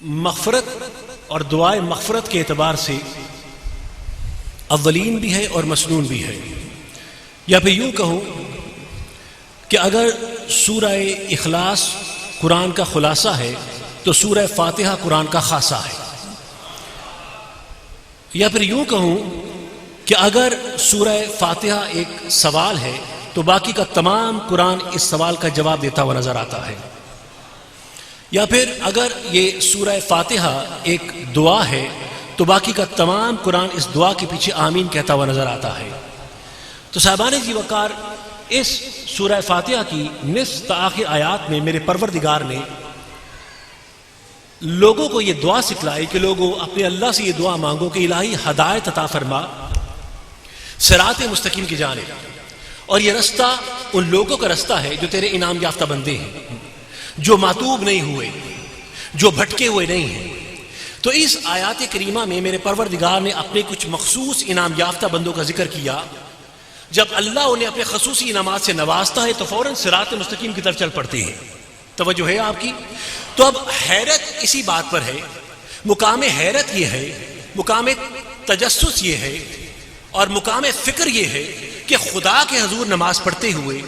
مغفرت اور دعائے مغفرت کے اعتبار سے اولین بھی ہے اور مسنون بھی ہے، یا پھر یوں کہوں کہ اگر سورہ اخلاص قرآن کا خلاصہ ہے تو سورہ فاتحہ قرآن کا خاصہ ہے، یا پھر یوں کہوں کہ اگر سورہ فاتحہ ایک سوال ہے تو باقی کا تمام قرآن اس سوال کا جواب دیتا ہوا نظر آتا ہے، یا پھر اگر یہ سورہ فاتحہ ایک دعا ہے تو باقی کا تمام قرآن اس دعا کے پیچھے آمین کہتا ہوا نظر آتا ہے۔ تو صاحبان جی وقار، اس سورہ فاتحہ کی نصف تا آخر آیات میں میرے پروردگار نے لوگوں کو یہ دعا سکھلائی کہ لوگوں اپنے اللہ سے یہ دعا مانگو کہ الہی ہدایت عطا فرما صراط مستقیم کی جانب، اور یہ رستہ ان لوگوں کا رستہ ہے جو تیرے انعام یافتہ بندے ہیں، جو معتوب نہیں ہوئے، جو بھٹکے ہوئے نہیں ہیں۔ تو اس آیات کریمہ میں میرے پروردگار نے اپنے کچھ مخصوص انعام یافتہ بندوں کا ذکر کیا۔ جب اللہ انہیں اپنے خصوصی انعامات سے نوازتا ہے تو فوراً صراط مستقیم کی طرف چل پڑتے ہیں۔ توجہ ہے آپ کی؟ تو اب حیرت اسی بات پر ہے، مقام حیرت یہ ہے، مقام تجسس یہ ہے، اور مقام فکر یہ ہے کہ خدا کے حضور نماز پڑھتے ہوئے،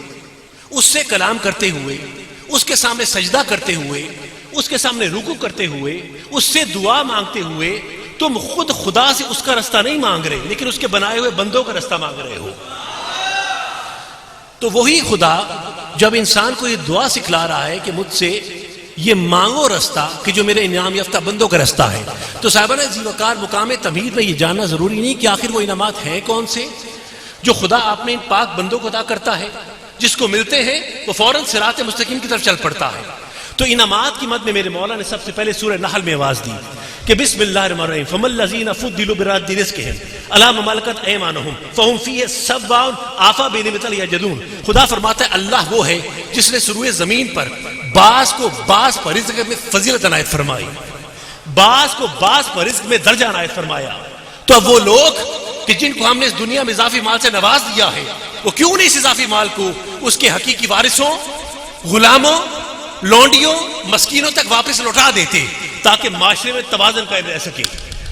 اس سے کلام کرتے ہوئے، اس کے سامنے سجدہ کرتے ہوئے، اس کے سامنے رکوع کرتے ہوئے، اس سے دعا مانگتے ہوئے تم خود خدا سے اس کا رستہ نہیں مانگ رہے لیکن اس کے بنائے ہوئے بندوں کا رستہ مانگ رہے ہو۔ تو وہی خدا جب انسان کو یہ دعا سکھلا رہا ہے کہ مجھ سے یہ مانگو رستہ کہ جو میرے انعام یافتہ بندوں کا رستہ ہے، تو صاحبان ذی وقار مقام تمہید میں یہ جاننا ضروری نہیں کہ آخر وہ انعامات ہیں کون سے جو خدا اپنے ان پاک بندوں کو عطا کرتا ہے، جس کو ملتے ہیں وہ فوراً صراط مستقیم کی طرف چل پڑتا ہے۔ تو انعامات کی مد میں میرے مولا نے سب سے پہلے سورہ نحل میں آواز دی کہ بسم اللہ الرحمن الرحیم فَمَا الَّذِينَ فُضِّلُوا بِرَدِّ رِزْقِهِمْ عَلَىٰ مَا مَلَكَتْ أَيْمَانُهُمْ فَهُمْ فِيهِ سَوَّاءٌ آفَا بِنِعْمَتِ يَجْحَدُونَ۔ خدا فرماتا ہے اللہ وہ ہے جس نے سروئے زمین پر بعض کو بعض پر رزق میں فضیلت عنایت فرمائی، بعض کو بعض پر رزق میں درجہ عنایت فرمایا۔ تو اب وہ لوگ کہ جن کو ہم نے اس دنیا میں اضافی مال سے نواز دیا ہے، وہ کیوں نہیں اس اضافی مال کو اس کے حقیقی وارثوں، غلاموں، لونڈیوں، مسکینوں تک واپس لوٹا دیتے تاکہ معاشرے میں توازن قائم رہ سکے۔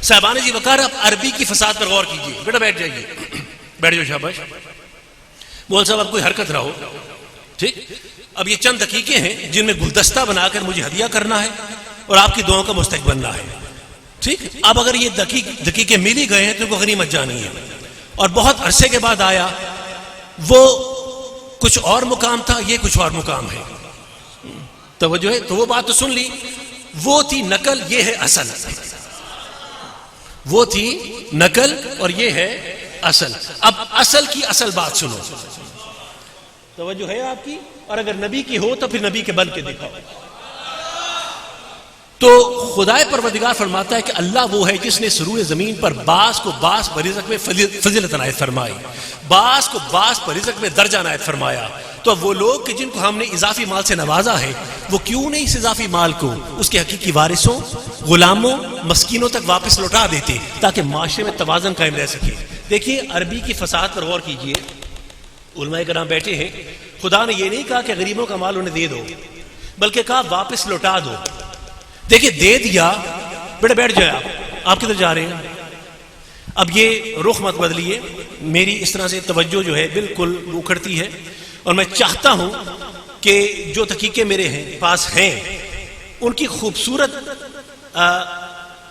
صاحبان جی وقار، اب عربی کی فساد پر غور کیجیے۔ بیٹا بیٹھ جائیے، بیٹھ جاؤ، شاباش۔ مول صاحب اب کوئی حرکت رہو، ٹھیک؟ اب یہ چند دقیقے ہیں جن میں گلدستہ بنا کر مجھے ہدیہ کرنا ہے اور آپ کی دعاؤں کا مستحق بننا ہے، ٹھیک؟ اب اگر یہ دقیقے مل ہی گئے ہیں تو ان کو غنیمت جانی ہے۔ اور بہت عرصے کے بعد آیا، وہ کچھ اور مقام تھا، یہ کچھ اور مقام ہے۔ توجہ ہے؟ تو وہ بات تو سن لی، وہ تھی نقل، یہ ہے اصل۔ وہ تھی نقل اور یہ ہے اصل۔ اب اصل کی اصل بات سنو، توجہ ہے آپ کی؟ اور اگر نبی کی ہو تو پھر نبی کے بن کے دکھاؤ۔ تو خدائے پروردگار فرماتا ہے کہ اللہ وہ ہے جس نے سروئے زمین پر بعض کو بعض پر رزق میں فضیلت عنایت فرمائی، بعض کو بعض پر رزق میں درجہ عنایت فرمایا۔ تو اب وہ لوگ کہ جن کو ہم نے اضافی مال سے نوازا ہے، وہ کیوں نہیں اس اضافی مال کو اس کے حقیقی وارثوں، غلاموں، مسکینوں تک واپس لوٹا دیتے تاکہ معاشرے میں توازن قائم رہ سکے۔ دیکھیے عربی کی فصاحت پر غور کیجیے۔ علماء کرام بیٹھے ہیں، خدا نے یہ نہیں کہا کہ غریبوں کا مال انہیں دے دو، بلکہ کہا واپس لوٹا دو۔ دیکھیے دے دیا، بیٹا بیٹھ جائے، آپ کدھر جا رہے ہیں؟ اب یہ رخ مت بدلیے، میری اس طرح سے توجہ جو ہے بالکل اکھڑتی ہے، اور میں چاہتا ہوں کہ جو تحقیقیں میرے پاس ہیں ان کی خوبصورت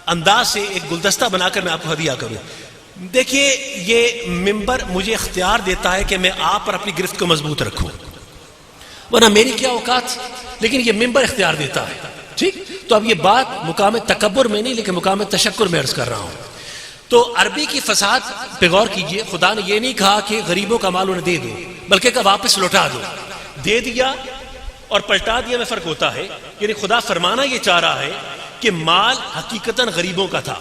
انداز سے ایک گلدستہ بنا کر میں آپ کو ہدیہ کروں۔ دیکھیے یہ ممبر مجھے اختیار دیتا ہے کہ میں آپ پر اپنی گرفت کو مضبوط رکھوں، ورنہ میری کیا اوقات، لیکن یہ ممبر اختیار دیتا ہے، ٹھیک؟ تو اب یہ بات مقام تکبر میں نہیں لیکن مقام تشکر میں عرض کر رہا ہوں۔ تو عربی کی فصاحت پہ غور کیجئے، خدا نے یہ نہیں کہا کہ غریبوں کا مال انہیں دے دو، بلکہ کہ واپس لوٹا دو۔ دے دیا اور پلٹا دیا میں فرق ہوتا ہے، یعنی خدا فرمانا یہ چاہ رہا ہے کہ مال حقیقتاً غریبوں کا تھا،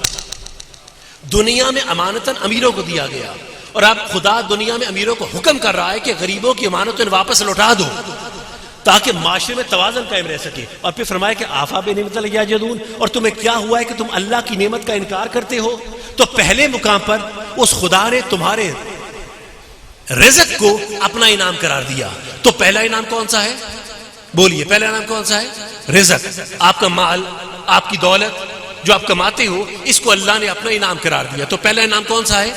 دنیا میں امانتاً امیروں کو دیا گیا، اور اب خدا دنیا میں امیروں کو حکم کر رہا ہے کہ غریبوں کی امانتیں واپس لوٹا دو تاکہ معاشرے میں توازن قائم رہ سکے۔ اور پھر فرمایا کہ آفا بنعمت اللہ یجحدون، اور تمہیں کیا ہوا ہے کہ تم اللہ کی نعمت کا انکار کرتے ہو؟ تو پہلے مقام پر اس خدا نے تمہارے رزق کو اپنا انعام قرار دیا۔ تو پہلا انعام کون سا ہے؟ بولیے پہلا انعام کون سا ہے؟ رزق. آپ کا مال، آپ کی دولت جو آپ کماتے ہو، اس کو اللہ نے اپنا انعام قرار دیا. تو پہلا انعام کون سا ہے؟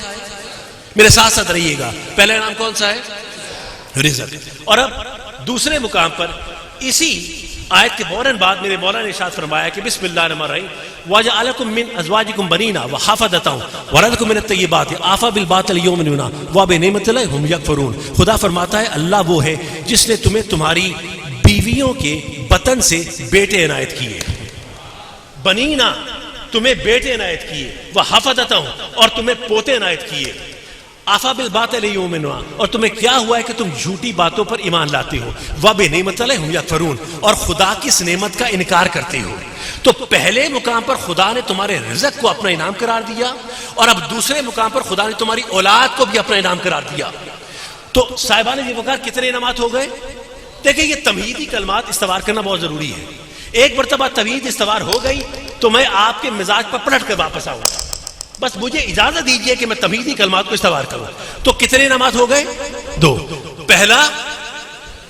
میرے ساتھ ساتھ رہیے گا. پہلا انعام کون سا ہے؟ رزق. اور اب دوسرے مقام پر اسی آیت کے فوراً بعد میرے مولا نے ارشاد فرمایا کہ بسم اللہ الرحمن الرحیم وَجَعَلَكُم مِّنْ أَزْوَاجِكُم بَنِينَ وَحَفَدَةً وَرَزَقَكُم مِّنَ الطَّيِّبَاتِ أَفَبِالْبَاطِلِ يُؤْمِنُونَ وَبِنِعْمَتِ اللَّهِ هُمْ يَكْفُرُونَ. خدا فرماتا ہے اللہ وہ ہے جس نے تمہیں تمہاری بیویوں کے بطن سے بیٹے عنایت کیے. بنینا تمہیں بیٹے عنایت کیے، وَحَفَدَةً اور تمہیں پوتے عنایت کیے. آفا بالباطل یؤمنون اور تمہیں کیا ہوا ہے کہ تم جھوٹی باتوں پر ایمان لاتے ہو. وَبِنِعْمَتِ اللَّهِ هُمْ يَكْفُرُونَ اور خدا کی اس نعمت کا انکار کرتے ہو. تو پہلے مقام پر خدا نے تمہارے رزق کو اپنا انعام قرار دیا، اور اب دوسرے مقام پر خدا نے تمہاری اولاد کو بھی اپنا انعام قرار دیا. تو صاحبان جی وقار کتنے انعامات ہو گئے؟ دیکھیں یہ تمہیدی کلمات استوار کرنا بہت ضروری ہے. ایک مرتبہ تمہید استوار ہو گئی تو میں آپ کے مزاج پر پلٹ کر واپس آؤں گا. بس مجھے اجازت دیجئے کہ میں تمہیدی کلمات کو استوار کروں. تو کتنے انعامات ہو گئے؟ دو. پہلا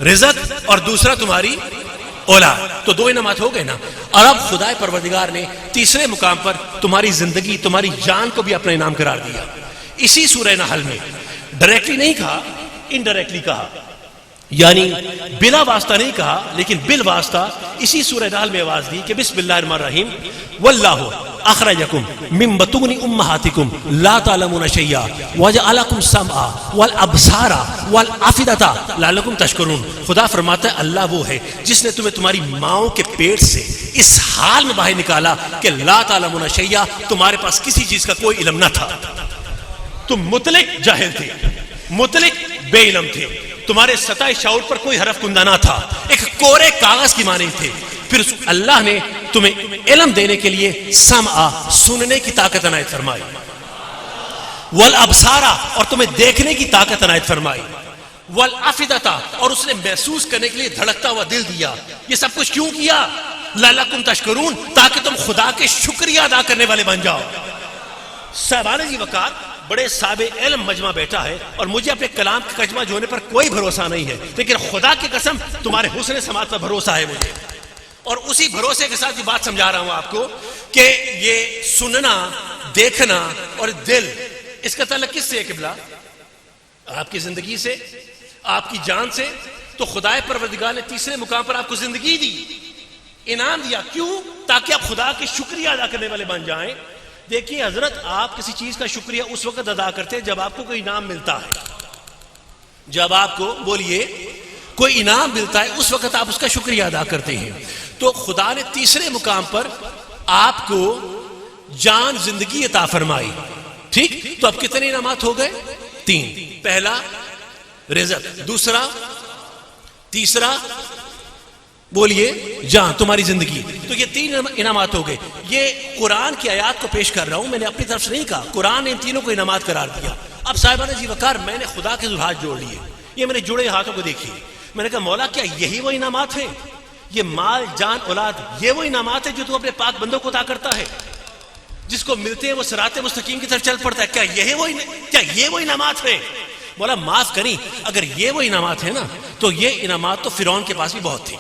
رزق اور دوسرا تمہاری اولاد. تو دو انعامات ہو گئے نا. اور اب خدا پروردگار نے تیسرے مقام پر تمہاری زندگی، تمہاری جان کو بھی اپنا انعام قرار دیا. اسی سورہ نحل میں ڈائریکٹلی نہیں کہا، انڈائریکٹلی کہا، یعنی بلا واسطہ نہیں کہا لیکن بالواسطہ اسی سورہ نحل میں آواز دی کہ بسم اللہ الرحمن الرحیم واللہ اخرجکم من بطون امہاتکم لا تعلمون شیئا وجعلکم السمع والابصار والافئدۃ لعلکم تشکرون. خدا فرماتا ہے اللہ وہ ہے جس نے تمہیں تمہاری ماؤں کے پیٹ سے اس حال میں باہر نکالا کہ لا تعلمون شیئا، تمہارے پاس کسی چیز کا کوئی علم نہ تھا. تم مطلق جاہل تھے، مطلق بے علم تھے، تمہارے سطح شعور پر کوئی حرف کندہ نہ تھا، ایک کورے کاغذ کی مانند تھے. پھر اللہ نے تمہیں علم دینے کے لیے سمع، سننے کی طاقت عنایت فرمائی، والابصار اور تمہیں دیکھنے کی طاقت عنایت فرمائی، والافئدۃ اور اس نے محسوس کرنے کے لیے دھڑکتا ہوا دل دیا. یہ سب کچھ کیوں کیا؟ لعلکم تشکرون، تاکہ تم خدا کے شکریہ ادا کرنے والے بن جاؤ. صاحبان جی وقار بڑے صاحب علم مجمع بیٹھا ہے اور مجھے اپنے کلام کے کجمع جو ہونے پر کوئی بھروسہ نہیں ہے، لیکن خدا کی قسم تمہارے حسن سماعت پر بھروسہ ہے مجھے. اور اسی بھروسے کے ساتھ یہ بات سمجھا رہا ہوں آپ کو کہ یہ سننا، دیکھنا اور دل، اس کا تعلق کس سے ہے قبلہ؟ آپ کی زندگی سے، آپ کی جان سے. تو خدا پروردگار نے تیسرے مقام پر آپ کو زندگی دی، انعام دیا. کیوں؟ تاکہ آپ خدا کے شکریہ ادا کرنے والے بن جائیں. دیکھیے حضرت، آپ کسی چیز کا شکریہ اس وقت ادا کرتے ہیں جب آپ کو کوئی انعام ملتا ہے. جب آپ کو بولیے کوئی انعام ملتا ہے اس وقت آپ اس کا شکریہ ادا کرتے ہیں. تو خدا نے تیسرے مقام پر آپ کو جان، زندگی عطا فرمائی. ٹھیک، تو اب کتنے انعامات ہو گئے؟ تین. پہلا رزق، دوسرا، تیسرا بولیے جان، تمہاری زندگی. تو یہ تین انعامات ہو گئے. یہ قرآن کی آیات کو پیش کر رہا ہوں، میں نے اپنی طرف سے نہیں کہا، قرآن نے ان تینوں کو انعامات قرار دیا. اب صاحبان جی وقار میں نے خدا کے ہاتھ جوڑ لیے، یہ میں نے جڑے ہاتھوں کو دیکھیے. میں نے کہا مولا کیا یہی وہ انعامات ہیں؟ یہ مال، جان، اولاد، یہ وہ انعامات ہیں جو تو اپنے پاک بندوں کو عطا کرتا ہے؟ جس کو ملتے ہیں وہ صراط مستقیم کی طرف چل پڑتا ہے. کیا یہ وہ انعامات ہیں؟ مولا معاف کریں، اگر یہ وہ انعامات ہیں نا تو یہ انعامات تو فرعون کے پاس بھی بہت تھے.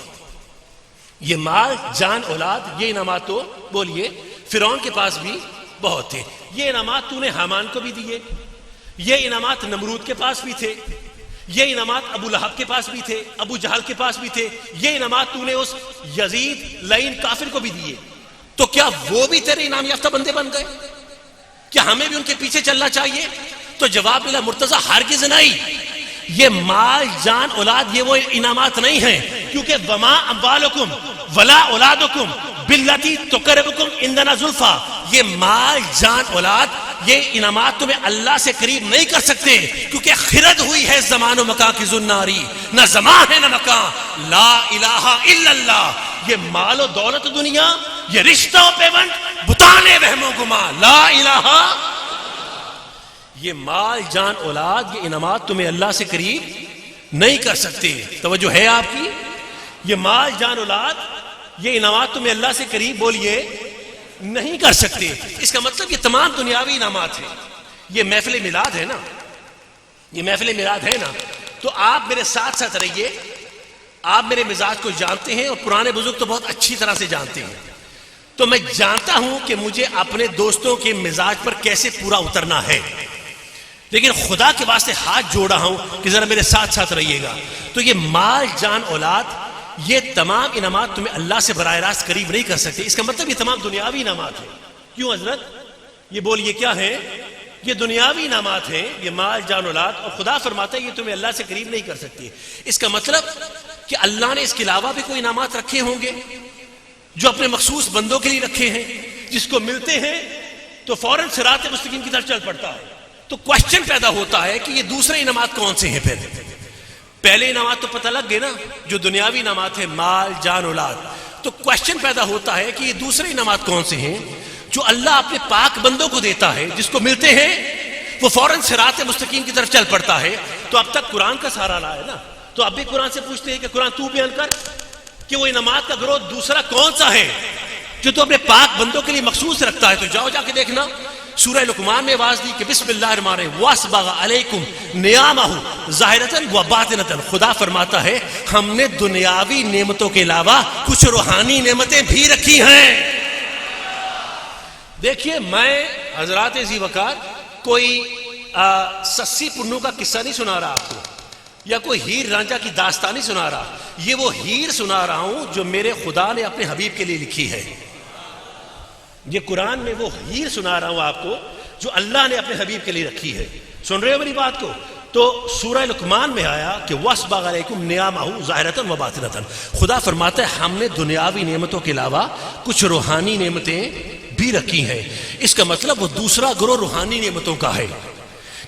یہ مال، جان، اولاد، یہ انعامات تو بولیے فرعون کے پاس بھی بہت تھے. یہ انعامات تو نے حامان کو بھی دیے، یہ انعامات نمرود کے پاس بھی تھے، یہ انعامات ابو لہب کے پاس بھی تھے، ابو جہل کے پاس بھی تھے، یہ انعامات تو نے اس یزید لعین کافر کو بھی دیے. تو کیا وہ بھی تیرے انعام یافتہ بندے بن گئے؟ کیا ہمیں بھی ان کے پیچھے چلنا چاہیے؟ تو جواب ملا مرتضی ہرگز نہیں. یہ مال، جان، اولاد یہ وہ انعامات نہیں ہیں، کیونکہ وما اموالکم ولا اولادکم باللتی تقربکم عندنا زلفا، یہ مال، جان، اولاد، یہ انعامات تمہیں اللہ سے قریب نہیں کر سکتے، کیونکہ خرد ہوئی ہے زمان و مکان کی زناری، نہ زمان ہے نہ مکان. لا الہ الا اللہ. یہ مال و دولت دنیا، یہ رشتہ و پیوند، بتانے وہم و گما. لا الہ. یہ مال، جان، اولاد، یہ انعامات تمہیں اللہ سے قریب نہیں کر سکتے. توجہ ہے آپ کی؟ یہ مال، جان، اولاد، یہ انعامات تمہیں اللہ سے قریب بولیے نہیں کر سکتے. اس کا مطلب یہ تمام دنیاوی انعامات ہیں. یہ محفل میلاد ہے نا، یہ محفل میلاد ہے نا، تو آپ میرے ساتھ ساتھ رہیے. آپ میرے مزاج کو جانتے ہیں اور پرانے بزرگ تو بہت اچھی طرح سے جانتے ہیں، تو میں جانتا ہوں کہ مجھے اپنے دوستوں کے مزاج پر کیسے پورا اترنا ہے، لیکن خدا کے واسطے ہاتھ جوڑ رہا ہوں کہ ذرا میرے ساتھ ساتھ رہیے گا۔ تو یہ مال، جان، اولاد، یہ تمام انعامات تمہیں اللہ سے براہ راست قریب نہیں کر سکتے۔ اس کا مطلب یہ تمام دنیاوی انعامات ہیں۔ کیوں حضرت؟ یہ بولیے کیا ہے؟ یہ دنیاوی انعامات ہیں، یہ مال، جان، اولاد، اور خدا فرماتا ہے یہ تمہیں اللہ سے قریب نہیں کر سکتی۔ اس کا مطلب کہ اللہ نے اس کے علاوہ بھی کوئی انعامات رکھے ہوں گے جو اپنے مخصوص بندوں کے لیے رکھے ہیں، جس کو ملتے ہیں تو فوراً صراط مستقیم کی طرف چل پڑتا ہے۔ تو کوشچن پیدا ہوتا ہے کہ یہ دوسرے انعامات کون سے ہیں؟ پہلے انعامات تو پتہ لگ گئے نا، جو دنیاوی انعامات ہیں، مال، جان، اولاد۔ تو کوشچن پیدا ہوتا ہے کہ یہ دوسرے انعامات کون سے ہیں جو اللہ اپنے پاک بندوں کو دیتا ہے، جس کو ملتے ہیں وہ فوراً صراط مستقیم کی طرف چل پڑتا ہے۔ تو اب تک قرآن کا سہارا لا ہے نا، تو اب بھی قرآن سے پوچھتے ہیں کہ قرآن تو بیان کر کہ وہ انعامات کا گروہ دوسرا کون سا ہے جو تو اپنے پاک بندوں کے لیے مخصوص رکھتا ہے۔ تو جاؤ جا کے دیکھنا، سورہ لقمان میں آواز دی کہ بسم اللہ الرحمن الرحیم وَأَسْبَغَ عَلَيْكُمْ نِعَمَهُ ظَاهِرَةً وَبَاطِنَةً۔ خدا فرماتا ہے ہم نے دنیاوی نعمتوں کے علاوہ کچھ روحانی نعمتیں بھی رکھی ہیں۔ دیکھیے، میں حضرات ذی وقار کوئی سسی پنو کا قصہ نہیں سنا رہا آپ کو، یا کوئی ہیر رانجھا کی داستان نہیں سنا رہا، یہ وہ ہیر سنا رہا ہوں جو میرے خدا نے اپنے حبیب کے لیے لکھی ہے۔ یہ قرآن میں وہ ہیر سنا رہا ہوں آپ کو جو اللہ نے اپنے حبیب کے لیے رکھی ہے۔ سن رہے ہو میری بات کو؟ تو سورہ لقمان میں آیا کہ وَأَسْبَغَ عَلَيْكُمْ نِعَمَهُ ظَاهِرَةً وَبَاطِنَةً۔ خدا فرماتا ہے ہم نے دنیاوی نعمتوں کے علاوہ کچھ روحانی نعمتیں بھی رکھی ہیں۔ اس کا مطلب وہ دوسرا گروہ روحانی نعمتوں کا ہے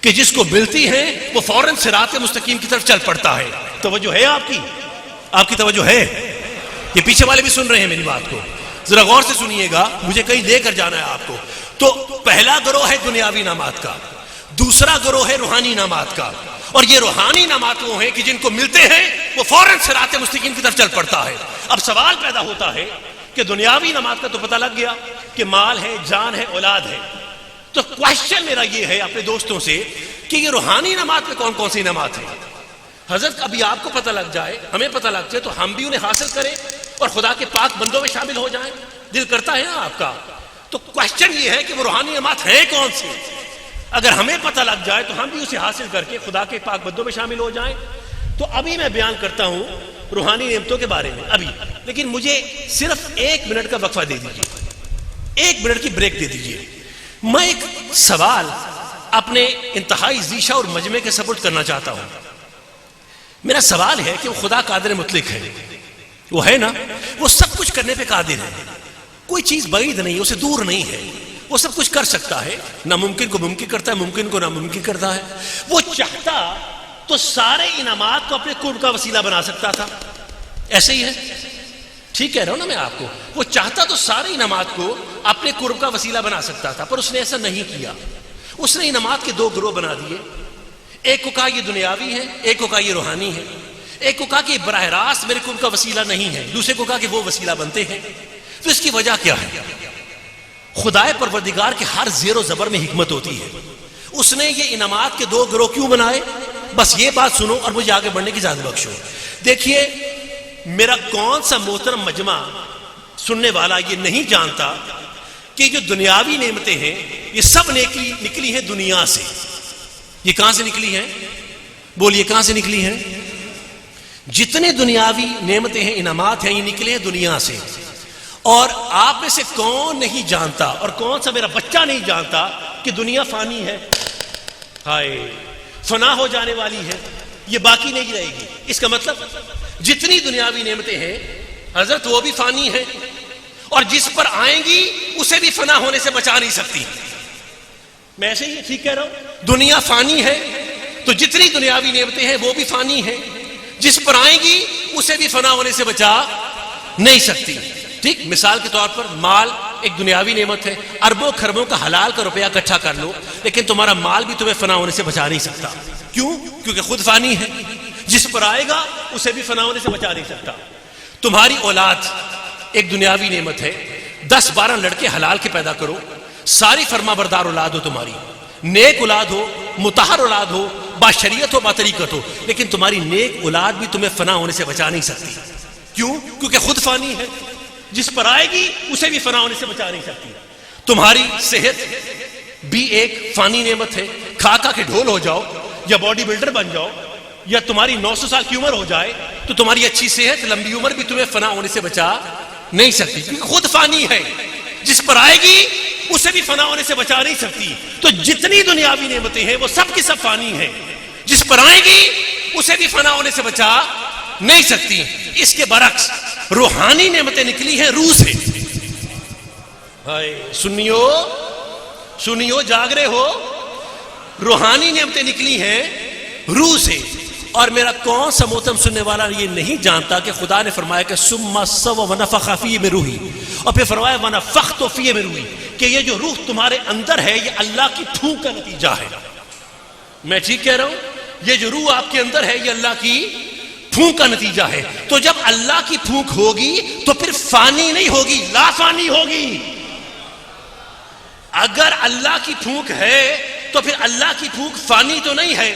کہ جس کو ملتی ہیں وہ فوراً صراط مستقیم کی طرف چل پڑتا ہے۔ توجہ ہے آپ کی توجہ ہے؟ یہ پیچھے والے بھی سن رہے ہیں میری بات کو، ذرا غور سے سنیے گا، مجھے کہیں لے کر جانا ہے آپ کو۔ تو پہلا گروہ ہے دنیاوی انعامات کا، دوسرا گروہ ہے روحانی انعامات کا، اور یہ روحانی انعامات وہ ہیں کہ جن کو ملتے ہیں وہ فوراً صراط مستقیم کی طرف چل پڑتا ہے۔ اب سوال پیدا ہوتا ہے کہ دنیاوی انعامات کا تو پتہ لگ گیا کہ مال ہے، جان ہے، اولاد ہے، تو کوشچن میرا یہ ہے اپنے دوستوں سے کہ یہ روحانی انعامات میں کون کون سے انعامات ہیں؟ حضرت ابھی آپ کو پتہ لگ جائے، ہمیں پتہ لگ جائے تو ہم بھی انہیں حاصل کریں اور خدا کے پاک بندوں میں شامل ہو جائیں۔ دل کرتا ہے نا آپ کا؟ تو کوشچن یہ ہے کہ وہ روحانی انعامات ہیں کون سے؟ اگر ہمیں پتہ لگ جائے تو ہم بھی اسے حاصل کر کے خدا کے پاک بندوں میں شامل ہو جائیں۔ تو ابھی میں بیان کرتا ہوں روحانی نعمتوں کے بارے میں ابھی، لیکن مجھے صرف 1 منٹ کا وقفہ دے دیجیے، 1 منٹ کی بریک دے دیجیے۔ میں ایک سوال اپنے انتہائی ذیشہ اور مجمع کے سپرد کرنا چاہتا ہوں۔ میرا سوال ہے کہ وہ خدا قادر مطلق ہے، وہ ہے نا، وہ سب کچھ کرنے پہ قادر ہے، کوئی چیز بعید نہیں، اسے دور نہیں ہے، وہ سب کچھ کر سکتا ہے، ناممکن کو ممکن کرتا ہے، ممکن کو ناممکن کرتا ہے۔ وہ چاہتا تو سارے انعامات کو اپنے قرب کا وسیلہ بنا سکتا تھا، ایسے ہی ہے، ٹھیک کہہ رہا ہوں نا میں آپ کو؟ وہ چاہتا تو سارے انعامات کو اپنے قرب کا وسیلہ بنا سکتا تھا، پر اس نے ایسا نہیں کیا۔ اس نے انعامات کے 2 گروہ بنا دیے، ایک کو کہا یہ دنیاوی ہے، ایک کو کہا یہ روحانی ہے، ایک کو کہا کہ براہ راست میرے قرب کا وسیلہ نہیں ہے، دوسرے کو کہا کہ وہ وسیلہ بنتے ہیں۔ تو اس کی وجہ کیا ہے؟ خدائے پروردگار کے ہر زیر و زبر میں حکمت ہوتی ہے۔ اس نے یہ انعامات کے 2 گروہ کیوں بنائے؟ بس یہ بات سنو اور مجھے آگے بڑھنے کی اجازت بخشو۔ دیکھیے، میرا کون سا محترم مجمع سننے والا یہ نہیں جانتا کہ جو دنیاوی نعمتیں ہیں یہ سب نکلی ہیں دنیا سے۔ یہ کہاں سے نکلی ہیں؟ بولیے کہاں سے نکلی ہیں؟ جتنے دنیاوی نعمتیں ہیں، انعامات ہیں، یہ نکلے ہیں دنیا سے۔ اور آپ میں سے کون نہیں جانتا، اور کون سا میرا بچہ نہیں جانتا کہ دنیا فانی ہے، ہائے فنا ہو جانے والی ہے، یہ باقی نہیں رہے گی۔ اس کا مطلب جتنی دنیاوی نعمتیں ہیں حضرت وہ بھی فانی ہیں، اور جس پر آئیں گی اسے بھی فنا ہونے سے بچا نہیں سکتی۔ میں ایسے ہی ٹھیک کہہ رہا ہوں؟ دنیا فانی ہے تو جتنی دنیاوی نعمتیں ہیں وہ بھی فانی ہیں، جس پر آئیں گی اسے بھی فنا ہونے سے بچا نہیں سکتی۔ ٹھیک، مثال کے طور پر مال ایک دنیاوی نعمت ہے، اربوں خربوں کا حلال کا روپیہ اکٹھا کر لو، لیکن تمہارا مال بھی تمہیں فنا ہونے سے بچا نہیں سکتا۔ کیوں؟ کیونکہ خود فانی ہے، جس پر آئے گا اسے بھی فنا ہونے سے بچا نہیں سکتا۔ تمہاری اولاد ایک دنیاوی نعمت ہے، 10-12 لڑکے حلال کے پیدا کرو، ساری فرما بردار اولاد ہو، تمہاری نیک اولاد ہو، مطہر اولاد ہو، باشریت ہو با طریقت ہو، لیکن تمہاری نیک اولاد بھی تمہیں فنا ہونے سے بچا نہیں سکتی. کیوں؟ کیونکہ خود فانی ہے. جس پر آئے گی اسے بھی فنا ہونے سے بچا نہیں سکتی. تمہاری صحت بھی ایک فانی نعمت ہے. کھا کھا کے ڈھول ہو جاؤ یا باڈی بلڈر بن جاؤ یا تمہاری 900 سال کی عمر ہو جائے تو تمہاری اچھی صحت، لمبی عمر بھی تمہیں فنا ہونے سے بچا نہیں سکتی، کیونکہ خود فانی ہے. جس پر آئے گی اسے بھی فنا ہونے سے بچا نہیں سکتی. تو جتنی دنیاوی نعمتیں ہیں وہ سب کی سب فانی ہیں. جس پر آئے گی اسے بھی فنا ہونے سے بچا نہیں سکتی. اس کے برعکس روحانی نعمتیں نکلی ہیں روح سے. سنیو جاگ رہے ہو؟ روحانی نعمتیں نکلی ہیں روح سے. اور میرا کون سا محترم سننے والا یہ نہیں جانتا کہ خدا نے فرمایا کہ ثم استوى ونفخ فیہ من روحی، اور پھر فرمایا ونفخت فیہ من روحی، کہ یہ جو روح تمہارے اندر ہے یہ اللہ کی پھونک کا نتیجہ ہے. میں ٹھیک کہہ رہا ہوں؟ یہ جو روح آپ کے اندر ہے یہ اللہ کی پھونک کا نتیجہ ہے. تو جب اللہ کی پھونک ہوگی تو پھر فانی نہیں ہوگی، لا فانی ہوگی. اگر اللہ کی پھونک ہے تو پھر اللہ کی پھونک فانی تو نہیں ہے،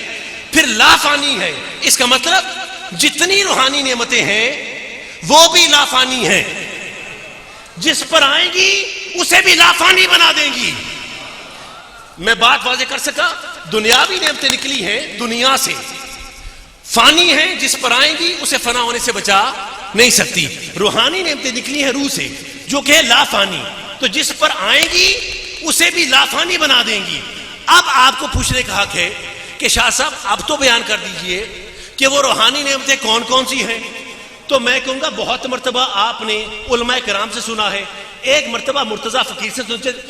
پھر لا فانی ہے. اس کا مطلب جتنی روحانی نعمتیں ہیں وہ بھی لا فانی ہیں. جس پر آئیں گی اسے بھی لا فانی بنا دیں گی. میں بات واضح کر سکا؟ دنیاوی نعمتیں نکلی ہیں دنیا سے، فانی ہیں. جس پر آئیں گی اسے فنا ہونے سے بچا نہیں سکتی. روحانی نعمتیں نکلی ہیں روح سے جو کہ لا فانی. تو جس پر آئیں گی اسے بھی لا فانی بنا دیں گی. اب آپ کو پوچھنے کا حق ہے کہ شاہ صاحب اب تو بیان کر دیجئے کہ وہ روحانی نعمتیں کون کون سی ہیں. تو میں کہوں گا بہت مرتبہ آپ نے علماء کرام سے سنا ہے. ایک مرتبہ مرتضیٰ فقیر سے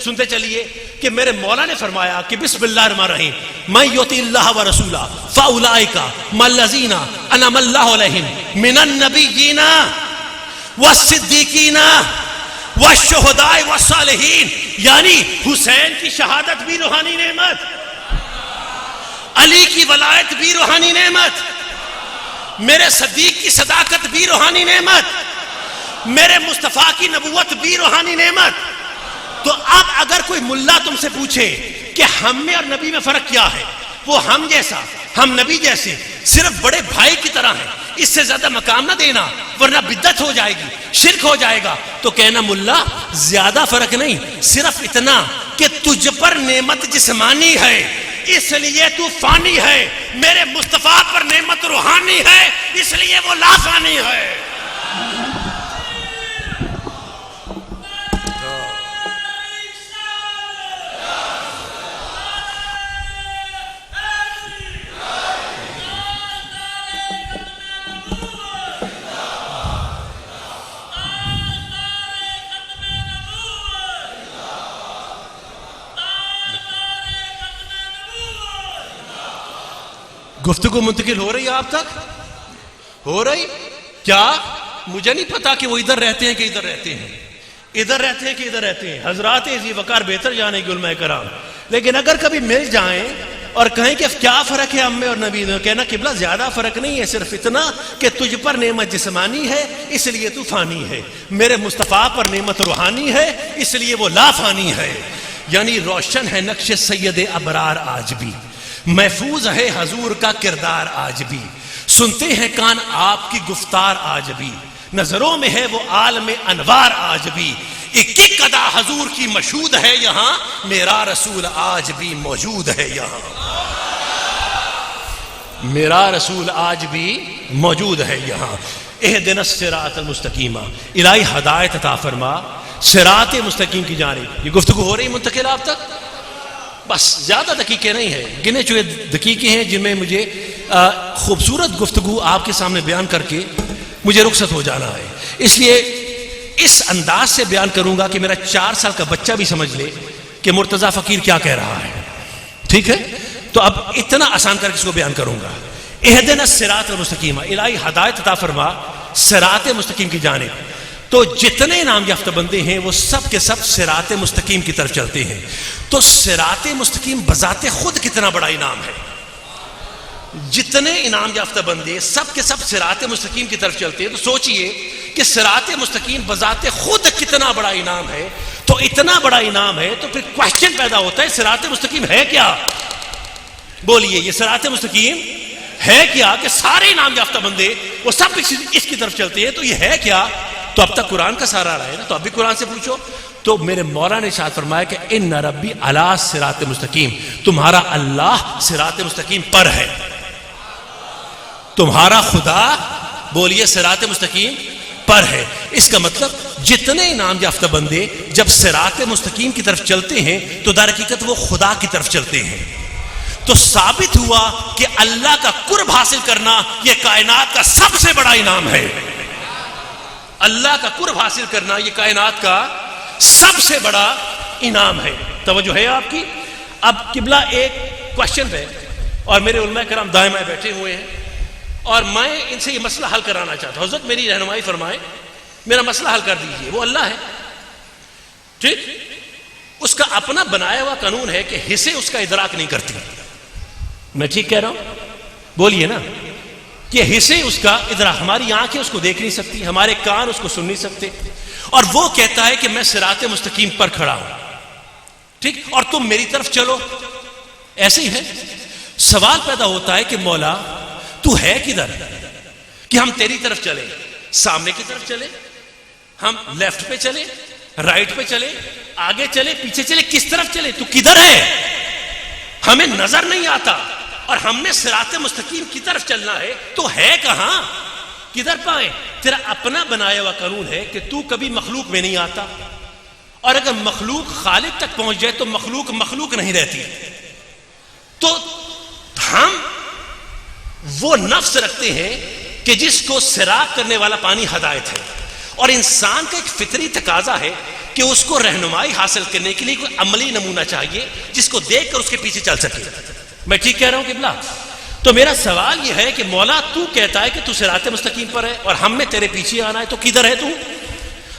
سنتے چلیے کہ میرے مولا نے فرمایا کہ بسم اللہ الرحمن الرحیم من یطع اللہ ورسولہ فاولئک مع الذین انعم اللہ علیہم من النبیین والصدیقین والشہداء والصالحین. یعنی حسین کی شہادت بھی روحانی نعمت، علی کی ولایت بھی روحانی نعمت، میرے صدیق کی صداقت بھی روحانی نعمت، میرے مصطفیٰ کی نبوت بھی روحانی نعمت. تو اب اگر کوئی ملا تم سے پوچھے کہ ہم میں اور نبی میں فرق کیا ہے، وہ ہم جیسا، ہم نبی جیسے صرف بڑے بھائی کی طرح ہیں، اس سے زیادہ مقام نہ دینا ورنہ بدعت ہو جائے گی، شرک ہو جائے گا. تو کہنا ملا زیادہ فرق نہیں، صرف اتنا کہ تجھ پر نعمت جسمانی ہے اس لیے تو فانی ہے، میرے مصطفیٰ پر نعمت روحانی ہے اس لیے وہ لا فانی ہے. گفتگو منتقل ہو رہی ہے آپ تک؟ ہو رہی؟ کیا مجھے نہیں پتا کہ وہ ادھر رہتے ہیں کہ ادھر رہتے ہیں، ادھر رہتے ہیں کہ ادھر رہتے ہیں. حضرات ذی وقار بہتر جانے گی علماء کرام. لیکن اگر کبھی مل جائیں اور کہیں کہ کیا فرق ہے ہم میں اور نبی میں، کہنا قبلہ زیادہ فرق نہیں ہے، صرف اتنا کہ تجھ پر نعمت جسمانی ہے اس لیے تو فانی ہے، میرے مصطفیٰ پر نعمت روحانی ہے اس لیے وہ لا فانی ہے. یعنی روشن ہے نقش سید ابرار آج بھی، محفوظ ہے حضور کا کردار آج بھی، سنتے ہیں کان آپ کی گفتار آج بھی، نظروں میں ہے وہ عالم انوار آج بھی، ایک ایک ادا حضور کی مشہود ہے یہاں، میرا رسول آج بھی موجود ہے یہاں، میرا رسول آج بھی موجود ہے یہاں. اہدنا الصراط المستقیم، الہی ہدایت عطا فرما صراط مستقیم کی جانب. یہ گفتگو ہو رہی منتقل آپ تک؟ بس زیادہ دقیقے نہیں ہیں، گنے چوئے دقیقے ہیں جن میں مجھے خوبصورت گفتگو آپ کے سامنے بیان کر کے مجھے رخصت ہو جانا ہے. اس لیے اس انداز سے بیان کروں گا کہ میرا 4 سال کا بچہ بھی سمجھ لے کہ مرتضیٰ فقیر کیا کہہ رہا ہے. ٹھیک ہے؟ تو اب اتنا آسان کر کے اس کو بیان کروں گا. اہدنا الصراط المستقیم، الہی ہدایت عطا فرما صراط مستقیم کی جانب. تو جتنے انعام یافتہ بندے ہیں وہ سب کے سب صراط مستقیم کی طرف چلتے ہیں. تو صراط مستقیم بذات خود کتنا بڑا انعام ہے. جتنے انعام یافتہ بندے سب کے سب صراط مستقیم کی طرف چلتے ہیں. تو سوچئے کہ صراط مستقیم بذات خود کتنا بڑا انعام ہے. تو اتنا بڑا انعام ہے تو پھر کوشچن پیدا ہوتا ہے صراط مستقیم ہے کیا؟ بولیے یہ صراط مستقیم ہے کیا؟ کہ سارے انعام یافتہ بندے وہ سب اس کی طرف چلتے ہیں، تو یہ ہے کیا؟ تو اب تک قرآن کا سہارا رہا ہے نا، تو اب بھی قرآن سے پوچھو۔ تو میرے مولا نے ارشاد فرمایا کہ ان ربی علی صراط مستقیم، تمہارا اللہ صراط مستقیم پر ہے، تمہارا خدا بولیے صراط مستقیم پر ہے۔ اس کا مطلب جتنے انعام یافتہ بندے جب صراط مستقیم کی طرف چلتے ہیں تو در حقیقت وہ خدا کی طرف چلتے ہیں۔ تو ثابت ہوا کہ اللہ کا قرب حاصل کرنا یہ کائنات کا سب سے بڑا انعام ہے۔ اللہ کا قرب حاصل کرنا یہ کائنات کا سب سے بڑا انعام ہے۔ توجہ ہے آپ کی؟ اب قبلہ ایک کوشچن ہے اور میرے علماء کرام دائیں بائیں بیٹھے ہوئے ہیں اور میں ان سے یہ مسئلہ حل کرانا چاہتا ہوں۔ حضرت میری رہنمائی فرمائے، میرا مسئلہ حل کر دیجئے۔ وہ اللہ ہے، ٹھیک، اس کا اپنا بنایا ہوا قانون ہے کہ حصے اس کا ادراک نہیں کرتی۔ میں ٹھیک کہہ رہا ہوں؟ بولیے نا کہ حصے اس کا ادراک، ہماری آنکھیں اس کو دیکھ نہیں سکتی، ہمارے کان اس کو سن نہیں سکتے، اور وہ کہتا ہے کہ میں صراط مستقیم پر کھڑا ہوں، ٹھیک، اور تم میری طرف چلو۔ ایسے ہی ہے۔ سوال پیدا ہوتا ہے کہ مولا تو ہے کدھر کہ ہم تیری طرف چلیں؟ سامنے کی طرف چلے، ہم لیفٹ پہ چلے، رائٹ پہ چلے، آگے چلے، پیچھے چلے، کس طرف چلے؟ تو کدھر ہے؟ ہمیں نظر نہیں آتا، اور ہم نے صراط مستقیم کی طرف چلنا ہے، تو ہے کہاں؟ کدھر پائیں؟ تیرا اپنا بنایا ہوا قانون ہے کہ تو کبھی مخلوق میں نہیں آتا، اور اگر مخلوق خالق تک پہنچ جائے تو مخلوق مخلوق نہیں رہتی۔ تو ہم وہ نفس رکھتے ہیں کہ جس کو صراط کرنے والا پانی ہدایت ہے، اور انسان کا ایک فطری تقاضا ہے کہ اس کو رہنمائی حاصل کرنے کے لیے کوئی عملی نمونہ چاہیے جس کو دیکھ کر اس کے پیچھے چل سکے۔ میں ٹھیک کہہ رہا ہوں قبلہ؟ تو میرا سوال یہ ہے کہ مولا تو کہتا ہے کہ تو صراط مستقیم پر ہے اور ہم نے تیرے پیچھے آنا ہے، تو کدھر ہے تو؟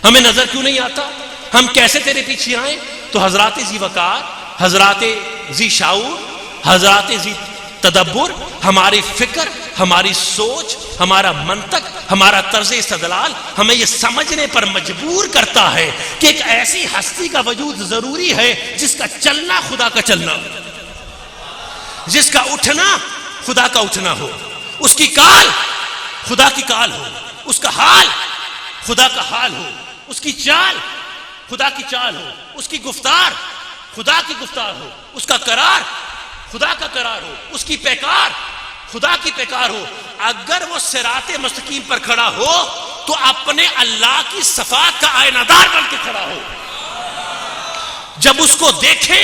ہمیں نظر کیوں نہیں آتا؟ ہم کیسے تیرے پیچھے آئیں؟ تو حضرات ذی وقار، حضرات ذی شعور، حضرات ذی تدبر، ہماری فکر، ہماری سوچ، ہمارا منطق، ہمارا طرز استدلال ہمیں یہ سمجھنے پر مجبور کرتا ہے کہ ایک ایسی ہستی کا وجود ضروری ہے جس کا چلنا خدا کا چلنا ہو، جس کا اٹھنا خدا کا اٹھنا ہو، اس کی کال خدا کی کال ہو، اس کا حال خدا کا حال ہو، اس کی چال خدا کی چال ہو، اس کی گفتار خدا کی گفتار ہو، اس کا قرار خدا کا قرار ہو، اس کی پیکار خدا کی پیکار ہو۔ اگر وہ صراط مستقیم پر کھڑا ہو تو اپنے اللہ کی صفات کا آئینہ دار بن کے کھڑا ہو، جب اس کو دیکھے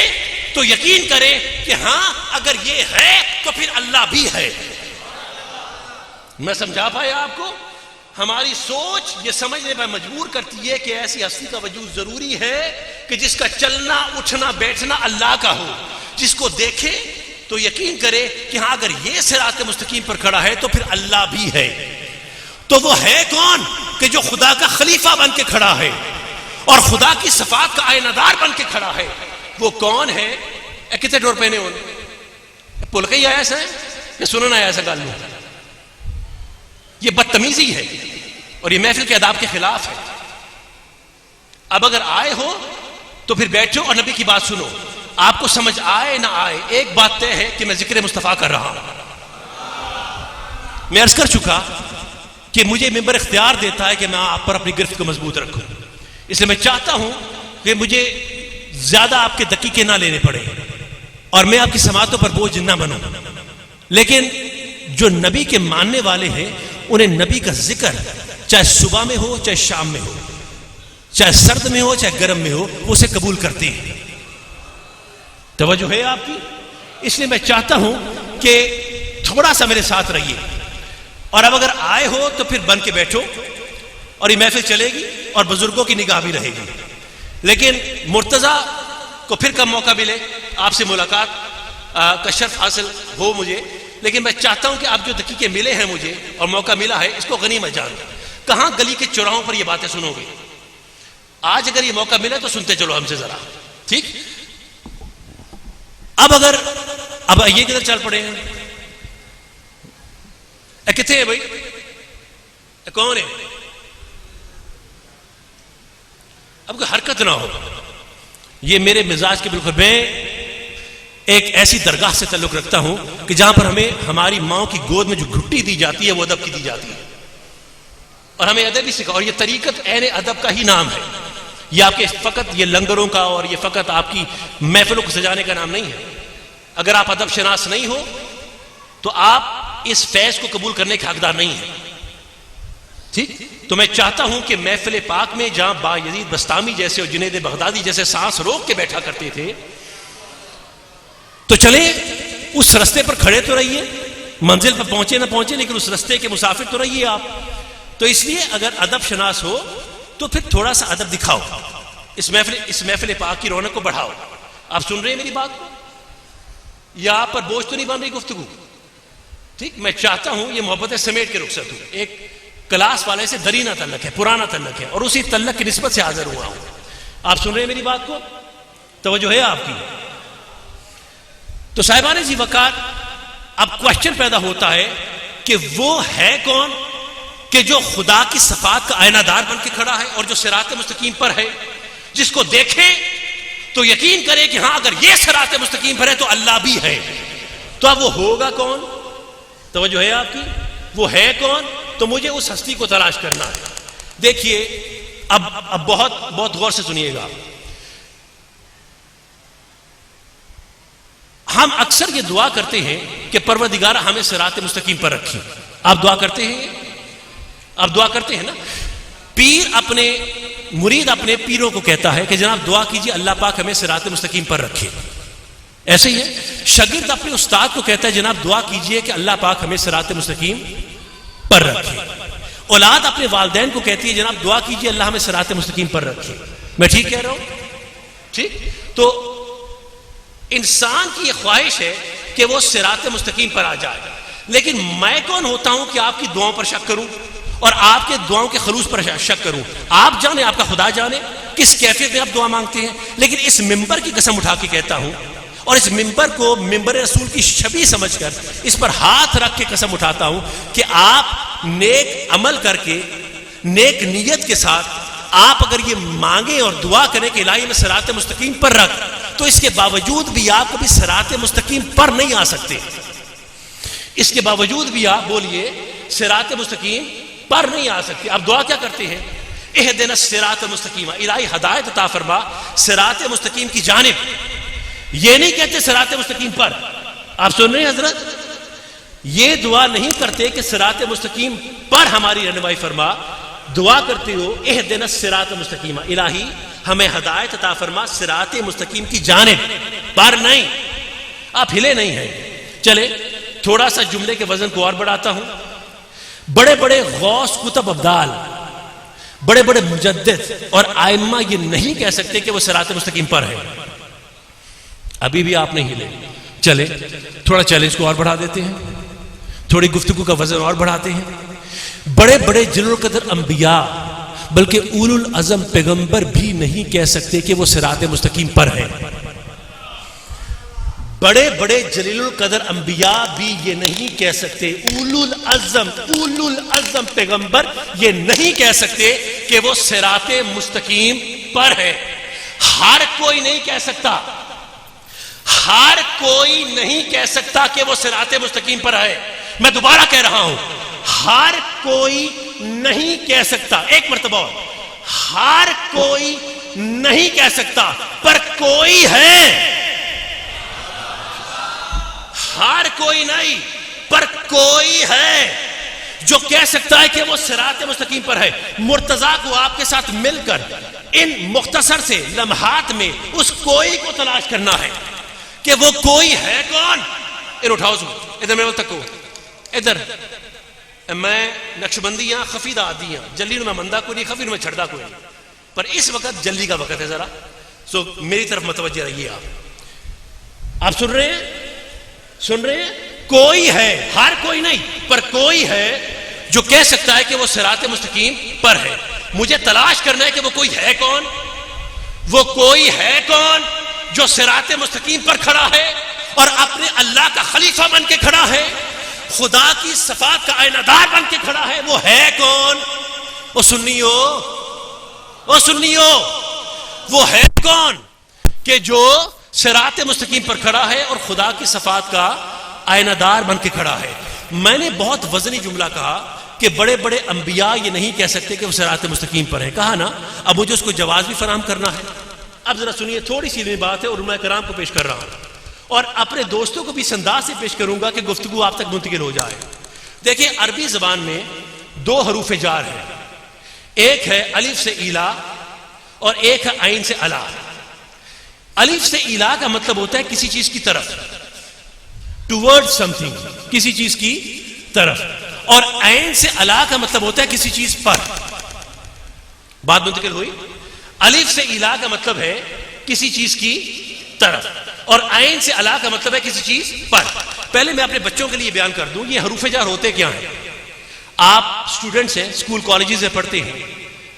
تو یقین کرے کہ ہاں اگر یہ ہے تو پھر اللہ بھی ہے۔ میں سمجھا پایا آپ کو؟ ہماری سوچ یہ سمجھنے پر مجبور کرتی ہے کہ ایسی ہستی کا وجود ضروری ہے کہ جس کا چلنا اٹھنا بیٹھنا اللہ کا ہو، جس کو دیکھے تو یقین کرے کہ ہاں اگر یہ صراط مستقیم پر کھڑا ہے تو پھر اللہ بھی ہے۔ تو وہ ہے کون کہ جو خدا کا خلیفہ بن کے کھڑا ہے اور خدا کی صفات کا آئینہ دار بن کے کھڑا ہے؟ وہ کون ہے؟ کتنے ڈور پہنے ہونے پل کے ہی آیا ایسا ہے یا سننا آیا ایسا گال میں؟ یہ بدتمیزی ہے اور یہ محفل کے آداب کے خلاف ہے۔ اب اگر آئے ہو تو پھر بیٹھو اور نبی کی بات سنو، آپ کو سمجھ آئے نہ آئے ایک بات طے ہے کہ میں ذکر مصطفیٰ کر رہا ہوں۔ میں عرض کر چکا کہ مجھے ممبر اختیار دیتا ہے کہ میں آپ پر اپنی گرفت کو مضبوط رکھوں، اس لیے میں چاہتا ہوں کہ مجھے زیادہ آپ کے دقیقے نہ لینے پڑے اور میں آپ کی سماعتوں پر بوجھ نہ بنوں، لیکن جو نبی کے ماننے والے ہیں انہیں نبی کا ذکر چاہے صبح میں ہو چاہے شام میں ہو، چاہے سرد میں ہو چاہے گرم میں ہو، وہ اسے قبول کرتے ہیں۔ توجہ ہے آپ کی؟ اس لیے میں چاہتا ہوں کہ تھوڑا سا میرے ساتھ رہیے، اور اب اگر آئے ہو تو پھر بن کے بیٹھو اور یہ محفل چلے گی اور بزرگوں کی نگاہ بھی رہے گی۔ لیکن مرتضیٰ کو پھر کب موقع ملے آپ سے ملاقات کا شرف حاصل ہو مجھے، لیکن میں چاہتا ہوں کہ آپ جو دقیقے ملے ہیں مجھے اور موقع ملا ہے اس کو غنیمت جانو۔ کہاں گلی کے چوراہوں پر یہ باتیں سنو گے؟ آج اگر یہ موقع ملا تو سنتے چلو ہم سے ذرا، ٹھیک؟ اب یہ کدھر چل پڑے ہیں؟ کتنے ہیں بھائی؟ کون ہے؟ اب کوئی حرکت نہ ہو، یہ میرے مزاج کے بالکل، میں ایک ایسی درگاہ سے تعلق رکھتا ہوں کہ جہاں پر ہمیں ہماری ماں کی گود میں جو گھٹی دی جاتی ہے وہ ادب کی دی جاتی ہے، اور ہمیں ادب ہی سکھا. اور یہ طریقت عین ادب کا ہی نام ہے. یہ آپ کے فقط یہ لنگروں کا اور یہ فقط آپ کی محفلوں کو سجانے کا نام نہیں ہے. اگر آپ ادب شناس نہیں ہو تو آپ اس فیض کو قبول کرنے کے حقدار نہیں ہیں. ٹھیک؟ تو میں چاہتا ہوں کہ محفل پاک میں جہاں با یزید بستامی جیسے اور جنید بغدادی جیسے سانس روک کے بیٹھا کرتے تھے، تو چلیں اس رستے پر کھڑے تو رہیے، منزل پر پہنچے نہ پہنچے لیکن اس رستے کے مسافر تو رہیے آپ. تو اس لیے اگر ادب شناس ہو تو پھر تھوڑا سا ادب دکھاؤ، اس محفل پاک کی رونق کو بڑھاؤ. آپ سن رہے ہیں میری بات کو؟ یا آپ پر بوجھ تو نہیں بن رہی گفتگو؟ ٹھیک، میں چاہتا ہوں یہ محبت سمیٹ کے رخصت ہوں. ایک کلاس والے سے درینہ تعلق ہے، پرانا تعلق ہے، اور اسی تعلق کی نسبت سے حاضر ہوا ہوں. آپ سن رہے ہیں میری بات کو؟ توجہ ہے آپ کی؟ تو صاحبان ذی وقار، اب کوشچن پیدا ہوتا ہے کہ وہ ہے کون کہ جو خدا کی صفات کا آئینہ دار بن کے کھڑا ہے اور جو صراط مستقیم پر ہے، جس کو دیکھے تو یقین کرے کہ ہاں اگر یہ صراط مستقیم پر ہے تو اللہ بھی ہے. تو اب وہ ہوگا کون؟ توجہ ہے آپ کی؟ وہ ہے کون؟ تو مجھے اس ہستی کو تلاش کرنا ہے. دیکھیے اب بہت غور سے سنیے گا. ہم اکثر یہ دعا کرتے ہیں کہ پروردگار ہمیں صراط مستقیم پر رکھیں. آپ دعا کرتے ہیں؟ آپ دعا کرتے ہیں نا؟ مرید اپنے پیروں کو کہتا ہے کہ جناب دعا کیجئے اللہ پاک ہمیں صراط مستقیم پر رکھے. ایسے ہی ہے شاگرد اپنے استاد کو کہتا ہے جناب دعا کیجئے کہ اللہ پاک ہمیں صراط مستقیم پر رکھے. اولاد اپنے والدین کو کہتی ہے جناب دعا کیجئے اللہ ہمیں صراط مستقیم پر رکھے. میں ٹھیک کہہ رہا ہوں؟ ٹھیک. تو انسان کی یہ خواہش ہے کہ وہ صراط مستقیم پر آ جائے، لیکن میں کون ہوتا ہوں کہ آپ کی دعاؤں پر شک کروں اور آپ کے دعاؤں کے خلوص پر شک کروں؟ آپ جانے، آپ کا خدا جانے کس کیفیت میں آپ دعا مانگتے ہیں. لیکن اس ممبر کی قسم اٹھا کے کہتا ہوں، اور اس ممبر کو ممبر رسول کی شبیہ سمجھ کر اس پر ہاتھ رکھ کے قسم اٹھاتا ہوں کہ آپ نیک عمل کر کے، نیک نیت کے ساتھ آپ اگر یہ مانگیں اور دعا کریں کہ الہی میں صراط مستقیم پر رکھ، تو اس کے باوجود بھی آپ کبھی صراط مستقیم پر نہیں آ سکتے. اس کے باوجود بھی آپ بولیے صراط مستقیم پر نہیں آ سکتے. آپ دعا کیا کرتے ہیں؟ اہدنا الصراط المستقیم، الہی ہدایت عطا فرما صراط مستقیم کی جانب. یہ نہیں کہتے صراط مستقیم پر. آپ سن رہے ہیں حضرت؟ یہ دعا نہیں کرتے کہ صراط مستقیم پر ہماری رہنمائی فرما. دعا کرتے ہو اہدنا الصراط المستقیم، الہی ہمیں ہدایت عطا فرما صراط مستقیم کی جانب پر نہیں. آپ ہلے نہیں ہیں. چلے تھوڑا سا جملے کے وزن کو اور بڑھاتا ہوں. بڑے بڑے غوث کتب ابدال، بڑے بڑے مجدد اور آئمہ یہ نہیں کہہ سکتے کہ وہ صراط مستقیم پر ہے. ابھی بھی آپ نہیں ہلے. چلے تھوڑا چیلنج کو اور بڑھا دیتے ہیں، تھوڑی گفتگو کا وزن اور بڑھاتے ہیں. بڑے بڑے جلیل القدر انبیاء بلکہ اولو العزم پیغمبر بھی نہیں کہہ سکتے کہ وہ صراط مستقیم پر ہے. بڑے بڑے جلیل القدر انبیاء بھی یہ نہیں کہہ سکتے، اولو العزم پیغمبر یہ نہیں کہہ سکتے کہ وہ صراط مستقیم پر ہے. ہر کوئی نہیں کہہ سکتا، ہر کوئی نہیں کہہ سکتا کہ وہ صراط مستقیم پر ہے. میں دوبارہ کہہ رہا ہوں، ہر کوئی نہیں کہہ سکتا. ایک مرتبہ، ہر کوئی نہیں کہہ سکتا، پر کوئی ہے. ہر کوئی نہیں، پر کوئی ہے جو کہہ سکتا ہے کہ وہ صراط مستقیم پر ہے. مرتضیٰ کو آپ کے ساتھ مل کر ان مختصر سے لمحات میں اس کوئی کو تلاش کرنا ہے کہ وہ کوئی ہے کون. اٹھاؤ ادھر میرے تک ادھر. میں نقشبندیاں خفیدہ آدیاں جلی میں مندہ کوئی نہیں، خفید میں چھڑدا کوئی نہیں، پر اس وقت جلی کا وقت ہے. ذرا سو میری طرف متوجہ رہیے. آپ سن رہے ہیں؟ سن رہے ہیں؟ کوئی ہے، ہر کوئی نہیں، پر کوئی ہے جو کہہ سکتا ہے کہ وہ صراط مستقیم پر ہے. مجھے تلاش کرنا ہے کہ وہ کوئی ہے کون. وہ کوئی ہے کون جو صراط مستقیم پر کھڑا ہے اور اپنے اللہ کا خلیفہ بن کے کھڑا ہے، خدا کی صفات کا آئینہ دار بن کے کھڑا ہے. وہ ہے کون؟ وہ سنیو، وہ ہے کون کہ جو صراط مستقیم پر کھڑا ہے اور خدا کی صفات کا آئینہ دار بن کے کھڑا ہے. میں نے بہت وزنی جملہ کہا کہ بڑے بڑے انبیاء یہ نہیں کہہ سکتے کہ وہ صراط مستقیم پر ہیں. کہا نا, اب مجھے اس کو جواز بھی فراہم کرنا ہے. اب ذرا سنیے, تھوڑی سی میں بات ہے اور علماء کرام کو پیش کر رہا ہوں اور اپنے دوستوں کو بھی اس انداز سے پیش کروں گا کہ گفتگو آپ تک منتقل ہو جائے. دیکھیں, عربی زبان میں 2 حروف جار ہیں. ایک ہے الف سے ایلا اور ایک ہے عین سے الا. الف سے ایلا کا مطلب ہوتا ہے کسی چیز کی طرف, ٹورڈ سم تھنگ, کسی چیز کی طرف, اور عین سے الا کا مطلب ہوتا ہے کسی چیز پر. بات منتقل ہوئی؟ الف سے الا کا مطلب ہے کسی چیز کی طرف اور عین سے الا کا مطلب ہے کسی چیز پر. پہلے میں اپنے بچوں کے لیے بیان کر دوں یہ حروف جار ہوتے کیا ہیں. آپ اسٹوڈنٹس ہیں, اسکول کالجز میں پڑھتے ہیں,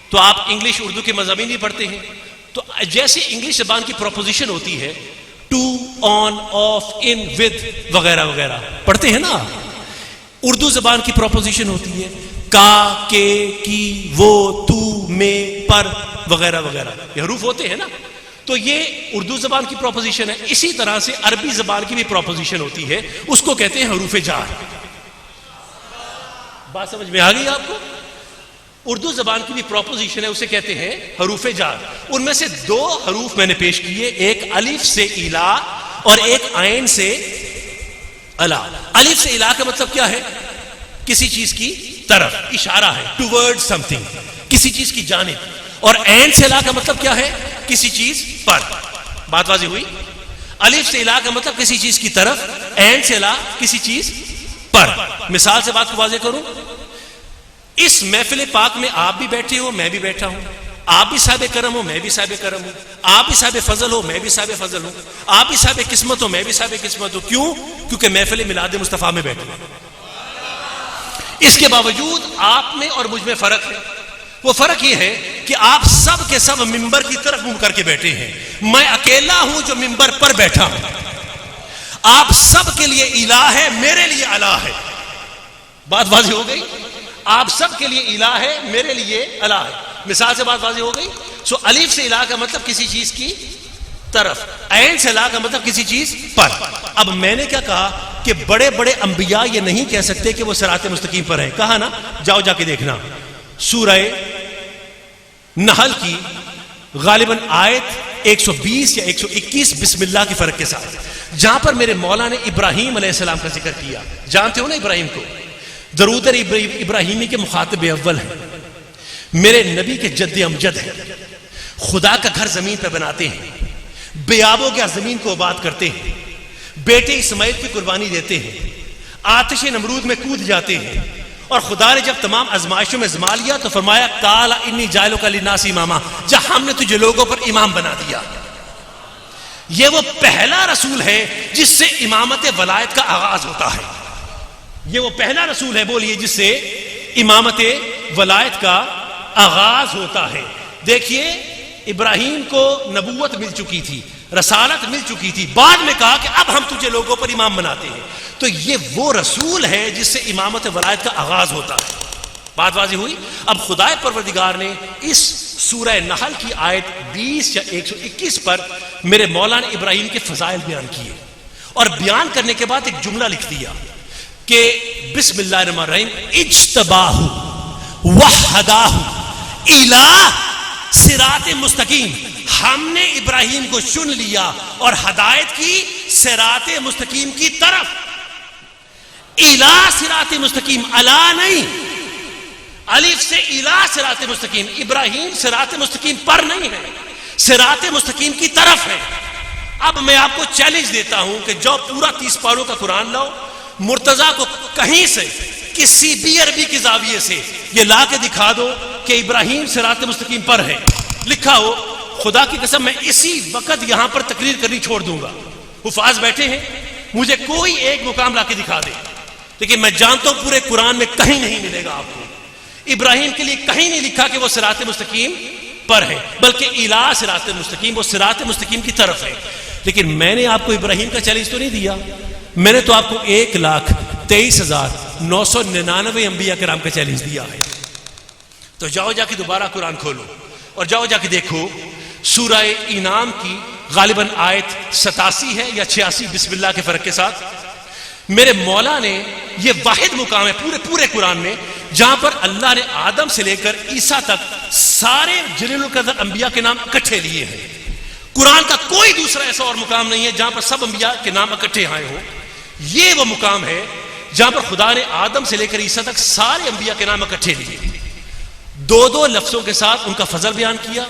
تو آپ انگلش اردو کے مضامین بھی پڑھتے ہیں. تو جیسے انگلش زبان کی پروپوزیشن ہوتی ہے to, on, off, in, with وغیرہ وغیرہ پڑھتے ہیں نا, اردو زبان کی پروپوزیشن ہوتی ہے کا, کے, کی, وہ, تو, میں, پر وغیرہ وغیرہ. یہ حروف ہوتے ہیں نا. تو یہ اردو زبان کی پروپوزیشن ہے. اسی طرح سے عربی زبان کی بھی پروپوزیشن ہوتی ہے, اس کو کہتے ہیں حروف جار. بات سمجھ میں آ گئی آپ کو؟ اردو زبان کی بھی پروپوزیشن ہے, اسے کہتے ہیں حروف جار. ان میں سے 2 حروف میں نے پیش کیے, ایک الف سے ایلا اور ایک عین سے الا. الف سے الا کا مطلب کیا ہے؟ کسی چیز کی طرف, اشارہ ہے, ٹورڈ سم تھنگ, کسی چیز کی جانب. اور عین سے الا کا مطلب کیا ہے؟ کسی چیز پر. بات واضح ہوئی؟ الف سے الا کا مطلب کسی چیز کی طرف, عین سے الا کسی چیز پر. مثال سے بات کو واضح کروں, اس محفل پاک میں آپ بھی بیٹھے ہو, میں بھی بیٹھا ہوں, آپ بھی صاحب کرم ہو, میں بھی صاحب کرم ہوں, آپ بھی صاحب فضل ہو, میں بھی صاحب فضل ہوں, آپ بھی صاحب قسمت ہو, میں بھی صاحب قسمت ہوں. کیوں؟ کیونکہ محفل میلاد مصطفیٰ میں بیٹھے ہیں. اس کے باوجود آپ میں اور مجھ میں فرق ہے. وہ فرق یہ ہے کہ آپ سب کے سب ممبر کی طرف منہ کر کے بیٹھے ہیں, میں اکیلا ہوں جو ممبر پر بیٹھا ہوں. آپ سب کے لیے الہ ہے, میرے لیے الہ ہے. بات واضح ہو گئی؟ آپ سب کے لیے الہ ہے, میرے لیے الہ ہے. مثال سے بات واضح ہو گئی؟ سو الف سے الہ کا مطلب کسی چیز کی طرف, عین سے الہ کا مطلب کسی چیز پر. اب میں نے کیا کہا کہ بڑے بڑے انبیاء یہ نہیں کہہ سکتے کہ وہ صراط مستقیم پر ہیں. کہا نا, جاؤ جا کے دیکھنا سورہ نحل کی غالباً آیت 120 یا 121 بسم اللہ کے فرق کے ساتھ, جہاں پر میرے مولا نے ابراہیم علیہ السلام کا ذکر کیا. جانتے ہو نا ابراہیم کو, درود ابراہیمی کے مخاطب اول ہیں, میرے نبی کے جد امجد ہیں, خدا کا گھر زمین پہ بناتے ہیں, بیابوں کے زمین کو آباد کرتے ہیں, بیٹے اسماعیل کی قربانی دیتے ہیں, آتش نمرود میں کود جاتے ہیں, اور خدا نے جب تمام ازمائشوں میں ازما لیا تو فرمایا قال انی جاعلک للناس اماما, جب ہم نے تجھے لوگوں پر امام بنا دیا. یہ وہ پہلا رسول ہے جس سے امامت ولایت کا آغاز ہوتا ہے. یہ وہ پہلا رسول ہے, بولیے, جس سے امامت ولایت کا آغاز ہوتا ہے. دیکھیے, ابراہیم کو نبوت مل چکی تھی, رسالت مل چکی تھی, بعد میں کہا کہ اب ہم تجھے لوگوں پر امام بناتے ہیں. تو یہ وہ رسول ہے جس سے امامت ولایت کا آغاز ہوتا ہے. بات واضح ہوئی؟ اب خدا پروردگار نے اس سورہ نحل کی آیت 20 یا 121 پر میرے مولا نے ابراہیم کے فضائل بیان کیے, اور بیان کرنے کے بعد ایک جملہ لکھ دیا کہ بسم اللہ الرحمن الرحیم اجتباہ وحداہ الہ صراط مستقیم. ہم نے ابراہیم کو چن لیا اور ہدایت کی صراط مستقیم کی طرف. الہ صراط مستقیم, الا نہیں, الف سے الہ صراط مستقیم. ابراہیم صراط مستقیم پر نہیں ہے, صراط مستقیم کی طرف ہے. اب میں آپ کو چیلنج دیتا ہوں کہ جو پورا 30 پاروں کا قرآن لاؤ, مرتضیٰ کو کہیں سے کسی بھی عربی کی زاویے سے یہ لا کے دکھا دو کہ ابراہیم صراط مستقیم پر ہے, لکھا ہو, خدا کی قسم میں اسی وقت یہاں پر تقریر کرنی چھوڑ دوں گا. حفاظ بیٹھے ہیں, مجھے کوئی ایک مقام لا کے دکھا دے, لیکن میں جانتا ہوں پورے قرآن میں کہیں نہیں ملے گا آپ کو. ابراہیم کے لیے کہیں نہیں لکھا کہ وہ صراط مستقیم پر ہے, بلکہ الہ صراط مستقیم, وہ صراط مستقیم کی طرف ہے. لیکن میں نے آپ کو ابراہیم کا چیلنج تو نہیں دیا, میں نے تو آپ کو 1,23,999 انبیاء کرام کا چیلنج دیا ہے. تو جاؤ جا کے دوبارہ قرآن کھولو اور جاؤ جا کے دیکھو سورہ انعام کی غالباً آیت 87 ہے یا 86 بسم اللہ کے فرق کے ساتھ. میرے مولا نے یہ واحد مقام ہے پورے قرآن میں جہاں پر اللہ نے آدم سے لے کر عیسیٰ تک سارے جلیل القدر انبیاء کے نام اکٹھے لیے ہیں. قرآن کا کوئی دوسرا ایسا اور مقام نہیں ہے جہاں پر سب انبیاء کے نام اکٹھے آئے ہوں. یہ وہ مقام ہے جہاں پر خدا نے آدم سے لے کر عیسیٰ تک سارے انبیاء کے نام اکٹھے لیے. دو لفظوں کے ساتھ ان کا فضل بیان کیا.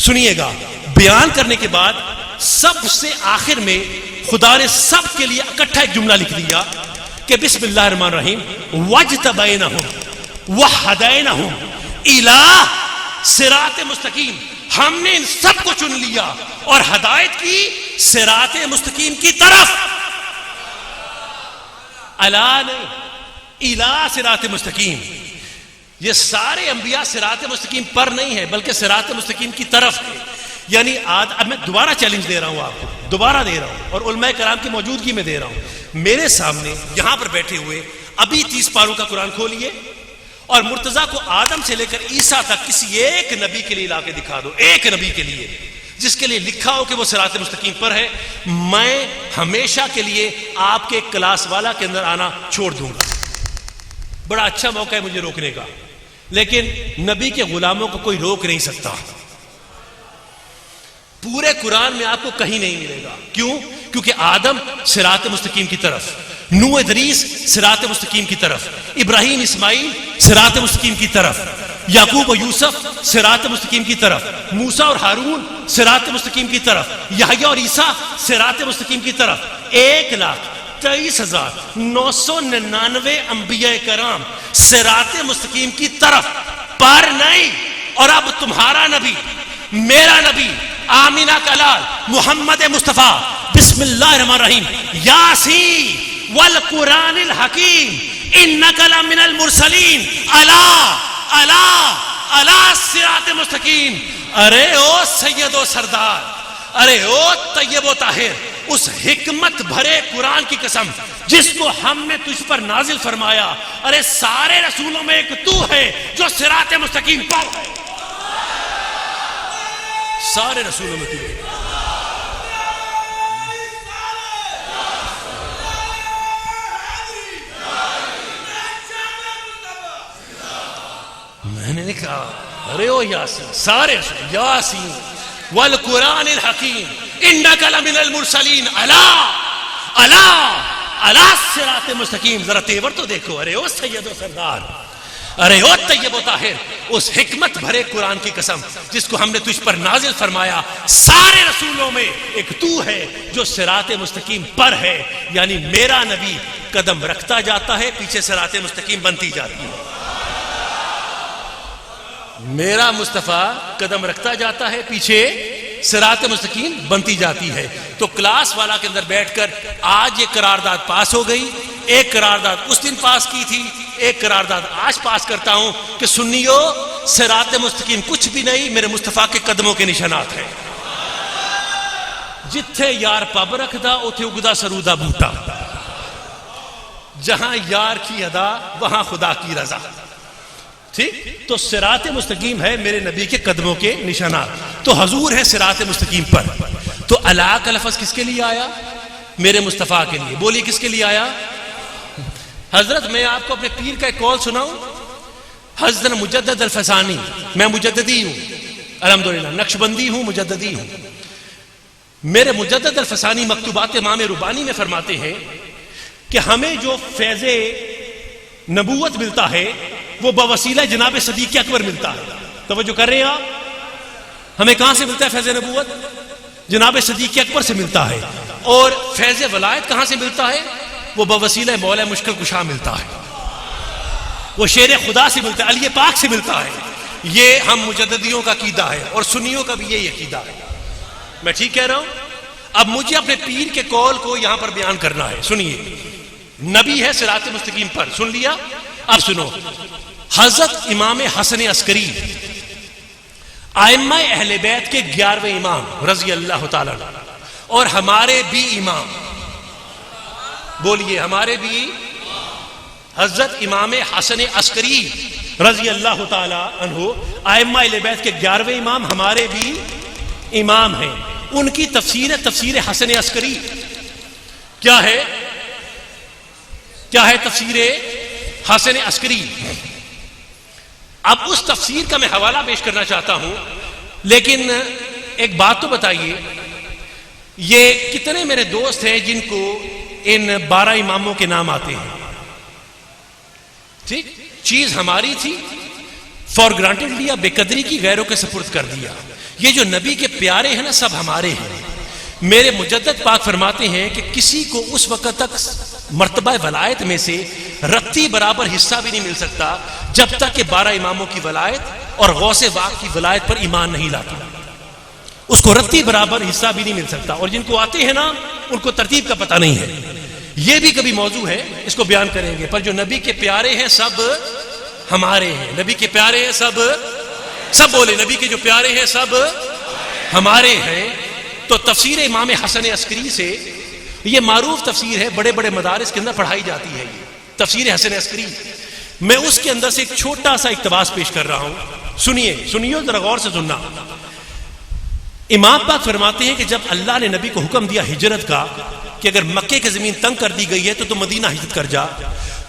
سنیے گا, بیان کرنے کے بعد سب سے آخر میں خدا نے سب کے لیے اکٹھا ایک جملہ لکھ دیا کہ بسم اللہ الرحمن الرحیم وَاجْتَبَيْنَهُمْ وَهَدَيْنَهُمْ إِلَىٰ صراط مستقیم. ہم نے ان سب کو چن لیا اور ہدایت کی صراط مستقیم کی طرف. الا نہیں, الى صراط مستقیم. یہ سارے انبیاء صراط مستقیم پر نہیں ہے بلکہ صراط مستقیم کی طرف ہے. یعنی اب میں دوبارہ چیلنج دے رہا ہوں, آپ کو دوبارہ دے رہا ہوں اور علماء کرام کی موجودگی میں دے رہا ہوں. میرے سامنے یہاں پر بیٹھے ہوئے ابھی 30 پاروں کا قرآن کھولیے اور مرتضیٰ کو آدم سے لے کر عیسیٰ تک کسی ایک نبی کے لیے لا کے دکھا دو, ایک نبی کے لیے جس کے لیے لکھا ہو کہ وہ صراط مستقیم پر ہے. میں ہمیشہ کے لیے آپ کے کلاس والا کے اندر آنا چھوڑ دوں گا. بڑا اچھا موقع ہے مجھے روکنے کا, لیکن نبی کے غلاموں کو کوئی روک نہیں سکتا. پورے قرآن میں آپ کو کہیں نہیں ملے گا. کیوں؟ کیونکہ آدم صراط مستقیم کی طرف, نوح ادریس صراط مستقیم کی طرف, ابراہیم اسماعیل صراط مستقیم کی طرف, یعقوب و یوسف صراط مستقیم کی طرف, موسیٰ اور ہارون صراط مستقیم کی طرف, یحییٰ اور عیسیٰ صراط مستقیم کی طرف. 1,23,999 انبیاء کرام صراط مستقیم کی طرف پر نہیں. اور اب تمہارا نبی, میرا نبی, آمینہ کا لال محمد مصطفیٰ, بسم اللہ الرحمن الرحیم, یاسین والقرآن الحکیم انک لمن المرسلین علی صراط مستقیم. ارے او سید و سردار, ارے او طیب و طاہر, اس حکمت بھرے قرآن کی قسم جس کو ہم نے تجھ پر نازل فرمایا. ارے سارے رسولوں میں ایک تو ہے جو صراط مستقیم پر ہے. سارے رسولوں میں تو ہے. میں نے کہا ارے او یاسین, سارے رسول, یاسین والقرآن الحکیم انک لمن المرسلین علی صراط مستقیم. ذرا تیور تو دیکھو. ارے او سید و سردار, ارے او طیب و طاہر, اس حکمت بھرے قرآن کی قسم جس کو ہم نے تجھ پر نازل فرمایا, سارے رسولوں میں ایک تو ہے جو صراط مستقیم پر ہے. یعنی میرا نبی قدم رکھتا جاتا ہے, پیچھے صراط مستقیم بنتی جاتی ہے. میرا مصطفیٰ قدم رکھتا جاتا ہے, پیچھے صراط مستقیم بنتی جاتی ہے. تو کلاس والا کے اندر بیٹھ کر آج یہ قرارداد پاس ہو گئی. ایک قرارداد اس دن پاس کی تھی, ایک قرارداد آج پاس کرتا ہوں کہ سنیو, صراط مستقیم کچھ بھی نہیں, میرے مصطفیٰ کے قدموں کے نشانات ہیں. جتھے یار پب رکھدا اوتھے اگدا سرودا بوٹا, جہاں یار کی ادا وہاں خدا کی رضا. ٹھیک, تو صراط مستقیم ہے میرے نبی کے قدموں کے نشانات. تو حضور ہے صراط مستقیم پر. تو اللہ کا لفظ کس کے لیے آیا؟ میرے مصطفیٰ کے لیے. بولیے کس کے لیے آیا؟ حضرت میں آپ کو اپنے پیر کا ایک قول سناؤں. حضرت مجدد الفسانی, میں مجددی ہوں الحمدللہ, نقشبندی ہوں, مجددی ہوں. میرے مجدد الفسانی مکتوبات امام ربانی میں فرماتے ہیں کہ ہمیں جو فیض نبوت ملتا ہے وہ بوسیلہ جناب صدیق اکبر ملتا ہے. توجہ کر رہے ہیں آپ؟ ہمیں کہاں سے ملتا ہے فیض نبوت؟ جناب صدیق اکبر سے ملتا ہے. اور فیض ولایت کہاں سے ملتا ہے؟ وہ بوسیلہ مولا مشکل کشا ملتا ہے, وہ شیر خدا سے ملتا ہے, علی پاک سے ملتا ہے. یہ ہم مجددیوں کا عقیدہ ہے اور سنیوں کا بھی یہی عقیدہ ہے. میں ٹھیک کہہ رہا ہوں؟ اب مجھے اپنے پیر کے قول کو یہاں پر بیان کرنا ہے. سنیے, نبی ہے صراط مستقیم پر, سن لیا. اب سنو, حضرت امام حسن عسکری ائمہ اہل بیت کے 11ویں امام رضی اللہ تعالیٰ عنہ, اور ہمارے بھی امام, بولیے ہمارے بھی, حضرت امام حسن عسکری رضی اللہ تعالیٰ عنہ ائمہ اہل بیت کے 11ویں امام, ہمارے بھی امام ہیں. ان کی تفسیر ہے تفسیر حسن عسکری. کیا ہے تفسیر حسن عسکری. اب اس تفسیر کا میں حوالہ پیش کرنا چاہتا ہوں، لیکن ایک بات تو بتائیے، یہ کتنے میرے دوست ہیں جن کو ان 12 اماموں کے نام آتے ہیں؟ ٹھیک، چیز ہماری تھی، فار گرانٹڈ لیا، بے قدری کی، غیروں کے سپرد کر دیا. یہ جو نبی کے پیارے ہیں نا، سب ہمارے ہیں. میرے مجدد پاک فرماتے ہیں کہ کسی کو اس وقت تک مرتبہ ولایت میں سے رتی برابر حصہ بھی نہیں مل سکتا جب تک کہ 12 اماموں کی ولایت اور غوث واق کی ولایت پر ایمان نہیں لاتا. اس کو رتی برابر حصہ بھی نہیں مل سکتا. اور جن کو آتے ہیں نا، ان کو ترتیب کا پتہ نہیں ہے. یہ بھی کبھی موضوع ہے، اس کو بیان کریں گے. پر جو نبی کے پیارے ہیں سب ہمارے ہیں. نبی کے پیارے ہیں سب بولے، نبی کے جو پیارے ہیں سب ہمارے ہیں. تو تفسیر امام حسن عسکری سے، یہ معروف تفسیر ہے، بڑے بڑے مدارس کے اندر پڑھائی جاتی ہے یہ تفسیر حسن عسکری. میں اس کے اندر سے ایک چھوٹا سا اقتباس پیش کر رہا ہوں. سنیے ذرا غور سے سننا. امام پاک فرماتے ہیں کہ جب اللہ نے نبی کو حکم دیا ہجرت کا کہ اگر مکے کی زمین تنگ کر دی گئی ہے تو مدینہ ہجرت کر جا،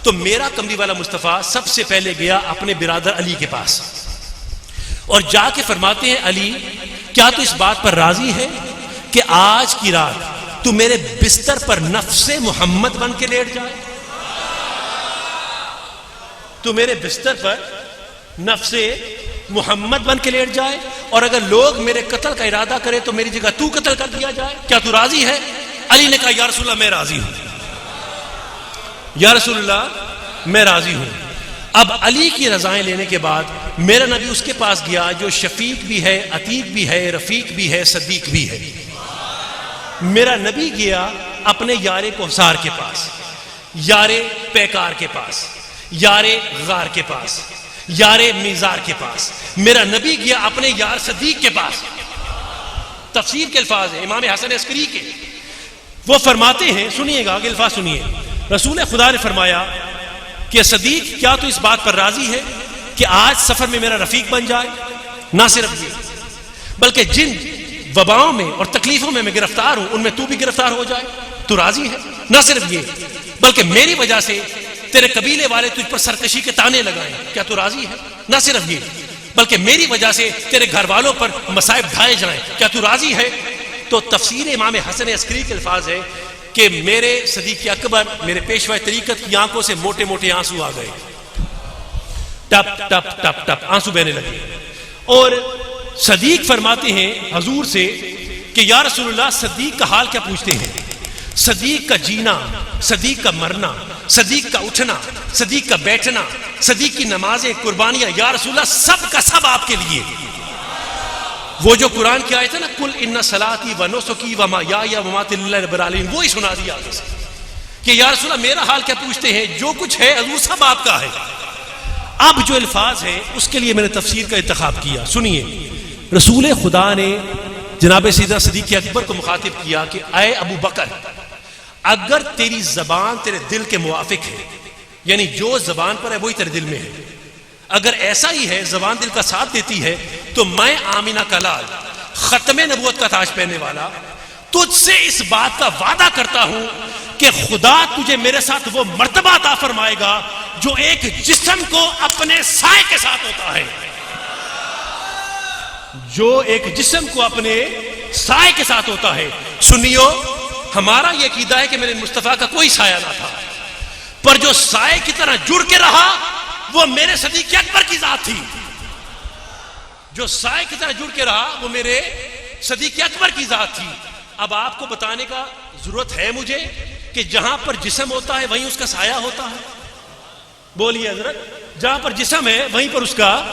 تو میرا کملی والا مصطفیٰ سب سے پہلے گیا اپنے برادر علی کے پاس اور جا کے فرماتے ہیں، علی کیا تو اس بات پر راضی ہے کہ آج کی رات تو میرے بستر پر نفس محمد بن کے لیٹ جائے؟ تو میرے بستر پر نفس محمد بن کے لیٹ جائے، اور اگر لوگ میرے قتل کا ارادہ کرے تو میری جگہ تو قتل کر دیا جائے. کیا تو راضی ہے؟ علی نے کہا یا رسول اللہ میں راضی ہوں، یا رسول اللہ میں راضی ہوں. اب علی کی رضائیں لینے کے بعد میرا نبی اس کے پاس گیا جو شفیق بھی ہے، عتیق بھی ہے، رفیق بھی ہے، صدیق بھی ہے. میرا نبی گیا اپنے یار کوثار کے پاس، یار پیکار کے پاس، یار غار کے پاس، یار میزار کے پاس. میرا نبی گیا اپنے یار صدیق کے پاس. تفسیر کے الفاظ ہیں امام حسن عسکری کے. وہ فرماتے ہیں، سنیے گا آگے الفاظ سنیے. رسول خدا نے فرمایا کہ صدیق کیا تو اس بات پر راضی ہے کہ آج سفر میں میرا رفیق بن جائے؟ نہ صرف یہ بلکہ جن وباؤں میں اور تکلیفوں میں گرفتار ہوں ان میں تو بھی گرفتار ہو جائے. تو راضی ہے؟ نہ صرف یہ بلکہ میری وجہ سے تیرے قبیلے والے تجھ پر سرکشی کے تانے لگائیں. کیا تو راضی ہے؟ نہ صرف یہ بلکہ میری وجہ سے تیرے گھر والوں پر مصائب ڈھائے جائیں. کیا تو راضی ہے؟ تو تفسیر امام حسن عسکری کے الفاظ ہے کہ میرے صدیق اکبر، میرے پیشوا طریقت کی آنکھوں سے موٹے موٹے آنسو آ گئے، ٹپ ٹپ ٹپ ٹپ آنسو بہنے لگے. اور صدیق فرماتے ہیں حضور سے کہ یا رسول اللہ صدیق کا حال کیا پوچھتے ہیں؟ صدیق کا جینا، صدیق کا مرنا، صدیق کا اٹھنا، صدیق کا بیٹھنا، صدیق کی نمازیں، قربانیاں، یا رسول اللہ سب کا سب آپ کے لیے. وہ جو قرآن کی آیت ہے نا، کل ان صلاتی و نسکی و محیای و مماتی للہ رب العالمین، وہی سنا دیا کہ یا رسول اللہ میرا حال کیا پوچھتے ہیں، جو کچھ ہے حضور سب آپ کا ہے. اب جو الفاظ ہیں اس کے لیے میں نے تفسیر کا انتخاب کیا. سنیے، رسول خدا نے جناب سیدنا صدیق اکبر کو مخاطب کیا کہ اے ابو بکر، اگر تیری زبان تیرے دل کے موافق ہے، یعنی جو زبان پر ہے وہی تیرے دل میں ہے، اگر ایسا ہی ہے، زبان دل کا ساتھ دیتی ہے، تو میں آمینہ کا لال، ختم نبوت کا تاج پہننے والا، تجھ سے اس بات کا وعدہ کرتا ہوں کہ خدا تجھے میرے ساتھ وہ مرتبہ عطا فرمائے گا جو ایک جسم کو اپنے سائے کے ساتھ ہوتا ہے. جو ایک جسم کو اپنے سائے کے ساتھ ہوتا ہے. سنیو، ہمارا یہ عقیدہ ہے کہ میرے مصطفیٰ کا کوئی سایہ نہ تھا، پر جو سائے کی طرح جڑ کے رہا وہ میرے صدیق اکبر کی ذات تھی. جو سائے کی طرح جڑ کے رہا وہ میرے صدیق اکبر کی ذات تھی. اب آپ کو بتانے کا ضرورت ہے مجھے کہ جہاں پر جسم ہوتا ہے وہیں اس کا سایہ ہوتا ہے؟ بولیے حضرت، جہاں پر جسم ہے وہیں پر اس کا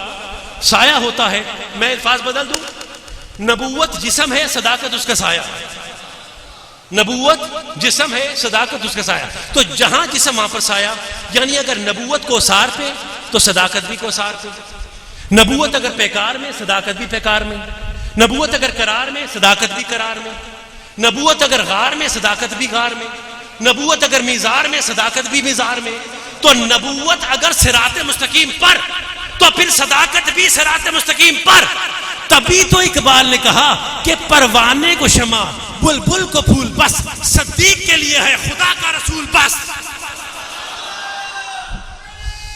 سایہ ہوتا ہے. میں الفاظ بدل دوں، نبوت جسم ہے، صداقت اس کا سایہ. نبوت جسم ہے، صداقت اس کا سایہ. تو جہاں جسم وہاں پر سایہ، یعنی اگر نبوت کو سار پہ تو صداقت بھی کو سار پہ. نبوت اگر پیکار میں، صداقت بھی پیکار میں. نبوت اگر قرار میں، صداقت بھی قرار میں. نبوت اگر غار میں، صداقت بھی غار میں. نبوت اگر میزار میں، صداقت بھی میزار میں. تو نبوت اگر صراط مستقیم پر تو پھر صداقت بھی صراط مستقیم پر. تبھی تو اقبال نے کہا کہ پروانے کو شمع بلبل کو پھول بس، صدیق کے لیے ہے خدا کا رسول بس،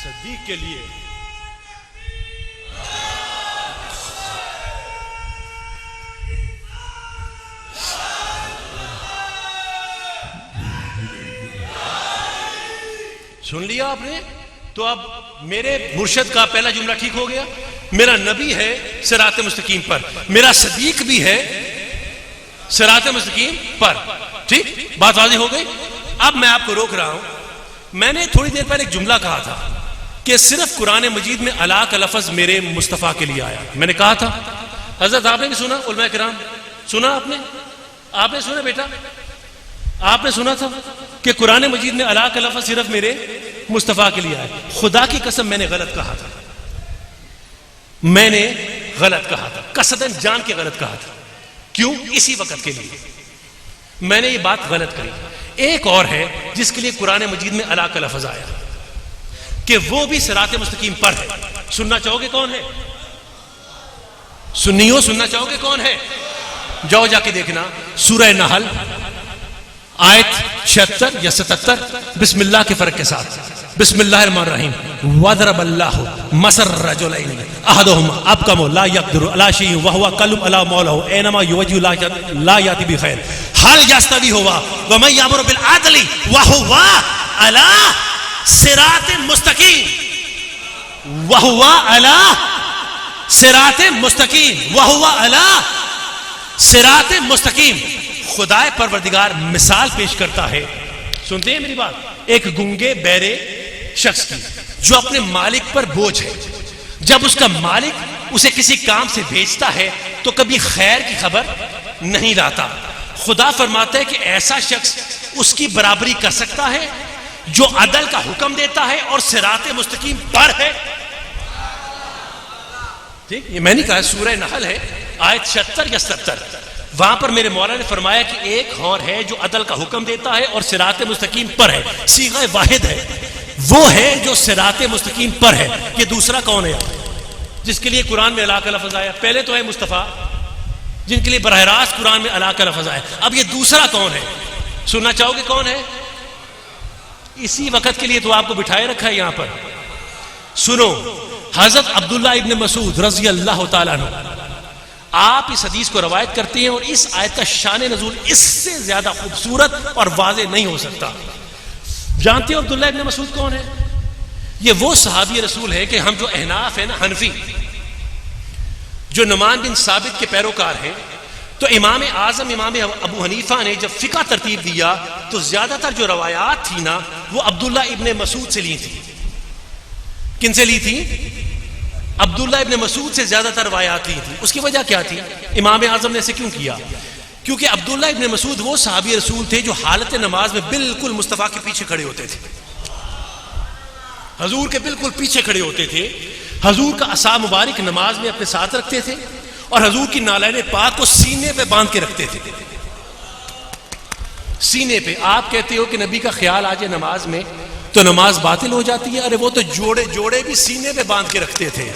صدیق کے لیے. سن لیا آپ نے؟ تو اب میرے مرشد کا پہلا جملہ ٹھیک ہو گیا، میرا نبی ہے صراط مستقیم پر، میرا صدیق بھی ہے صراط مستقیم پر. ٹھیک، بات واضح ہو گئی. اب میں آپ کو روک رہا ہوں. میں نے تھوڑی دیر پہلے ایک جملہ کہا تھا کہ صرف قرآن مجید میں اللہ کا لفظ میرے مصطفیٰ کے لیے آیا. میں نے کہا تھا حضرت آپ نے بھی سنا، علماء کرام سنا، آپ نے سنا بیٹا، آپ نے سنا تھا کہ قرآن مجید میں اللہ کا لفظ صرف میرے مصطفیٰ کے لیے آیا. خدا کی قسم میں نے غلط کہا تھا، میں نے غلط کہا تھا، قصداً جان کے غلط کہا تھا. کیوں؟ اسی وقت کے لیے میں نے یہ بات غلط کہی. ایک اور ہے جس کے لیے قرآن مجید میں اللہ کا لفظ آیا کہ وہ بھی صراط مستقیم پر ہے. سننا چاہو گے کون ہے؟ سنیو، سننا چاہو گے کون ہے؟ جاؤ جا کے دیکھنا سورہ نحل آیت 76 یا 77، بسم اللہ کے فرق کے ساتھ. بسم اللہ الرحمن الرحیم. وَضَرَبَ اللَّهُ مَثَلًا رَجُلَيْنِ أَحَدُهُمَا أَبْكَمُ لَا يَقْدِرُ عَلَى شَيْءٍ وَهُوَ كَلٌّ عَلَى مَوْلَاهُ أَيْنَمَا يُوَجِّهُ لَا يَأْتِي بِخَيْرٍ هَلْ يَسْتَوِي هُوَ وَمَن يَأْمُرُ بِالْعَدْلِ وَهُوَ عَلَى صِرَاطٍ مُسْتَقِيمٍ وَهُوَ عَلَى صِرَاطٍ مُسْتَقِيمٍ وَهُوَ عَلَى صِرَاطٍ مُسْتَقِيمٍ. خدائے پروردگار مثال پیش کرتا ہے، سنتے ہیں میری بات، ایک گنگے بہرے شخص کی جو اپنے مالک پر بوجھ ہے. جب اس کا مالک اسے کسی کام سے بھیجتا ہے تو کبھی خیر کی خبر نہیں لاتا. خدا فرماتا ہے کہ ایسا شخص اس کی برابری کر سکتا ہے جو عدل کا حکم دیتا ہے اور صراط مستقیم پر ہے. ٹھیک، یہ میں نے کہا سورہ نحل ہے آیت 76 یا 77. وہاں پر میرے مولا نے فرمایا کہ ایک اور ہے جو عدل کا حکم دیتا ہے اور صراط مستقیم پر ہے. صیغہ واحد ہے، وہ ہے جو صراط مستقیم پر ہے. یہ دوسرا کون ہے جس کے لیے قرآن میں اللہ کا لفظ آیا؟ پہلے تو ہے مصطفیٰ جن کے لیے براہ راست قرآن میں اللہ کا لفظ آیا. اب یہ دوسرا کون ہے؟ سننا چاہو گے کون ہے؟ اسی وقت کے لیے تو آپ کو بٹھائے رکھا ہے یہاں پر. سنو، حضرت عبداللہ ابن مسعود رضی اللہ تعالیٰ عنہ آپ اس حدیث کو روایت کرتے ہیں، اور اس آیت کا شان نزول اس سے زیادہ خوبصورت اور واضح نہیں ہو سکتا. جانتے ہو عبداللہ ابن مسعود کون ہے؟ یہ وہ صحابی رسول ہے کہ ہم جو احناف ہیں نا، حنفی، جو نعمان بن ثابت کے پیروکار ہیں، تو امام اعظم امام ابو حنیفہ نے جب فقہ ترتیب دیا تو زیادہ تر جو روایات تھی نا وہ عبداللہ ابن مسعود سے لی تھی. کن سے لی تھی؟ عبداللہ ابن مسعود سے زیادہ تر روایات لی تھی. اس کی وجہ کیا تھی؟ امام اعظم نے اسے کیوں کیا؟ کیونکہ عبداللہ ابن مسعود وہ صحابی رسول تھے جو حالت نماز میں بالکل مصطفیٰ کے پیچھے کھڑے ہوتے تھے، حضور کے بالکل پیچھے کھڑے ہوتے تھے. حضور کا عصا مبارک نماز میں اپنے ساتھ رکھتے تھے اور حضور کی نالین پاک کو سینے پہ باندھ کے رکھتے تھے. سینے پہ. آپ کہتے ہو کہ نبی کا خیال آ جائے نماز میں تو نماز باطل ہو جاتی ہے. ارے وہ تو جوڑے جوڑے بھی سینے پہ باندھ کے رکھتے تھے.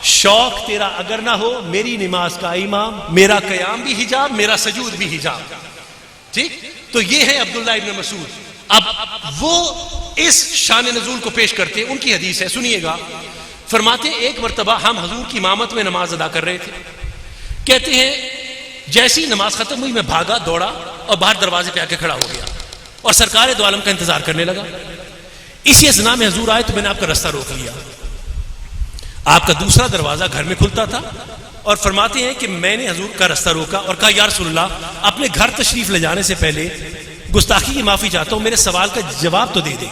شوق تیرا اگر نہ ہو میری نماز کا امام، میرا قیام بھی حجاب، میرا سجود بھی حجاب. ٹھیک، تو یہ ہے عبداللہ ابن مسعود. اب وہ اس شان نزول کو پیش کرتے ہیں. ان کی حدیث ہے، سنیے گا. فرماتے ہیں ایک مرتبہ ہم حضور کی امامت میں نماز ادا کر رہے تھے. کہتے ہیں جیسی نماز ختم ہوئی میں بھاگا، دوڑا اور باہر دروازے پہ آ کے کھڑا ہو گیا اور سرکار دو عالم کا انتظار کرنے لگا. اسی اثنا میں حضور آئے تو میں نے آپ کا راستہ روک لیا. آپ کا دوسرا دروازہ گھر میں کھلتا تھا اور فرماتے ہیں کہ میں نے حضور کا راستہ روکا اور کہا یا رسول اللہ، اپنے گھر تشریف لے جانے سے پہلے گستاخی کی معافی چاہتا ہوں، میرے سوال کا جواب تو دے دے.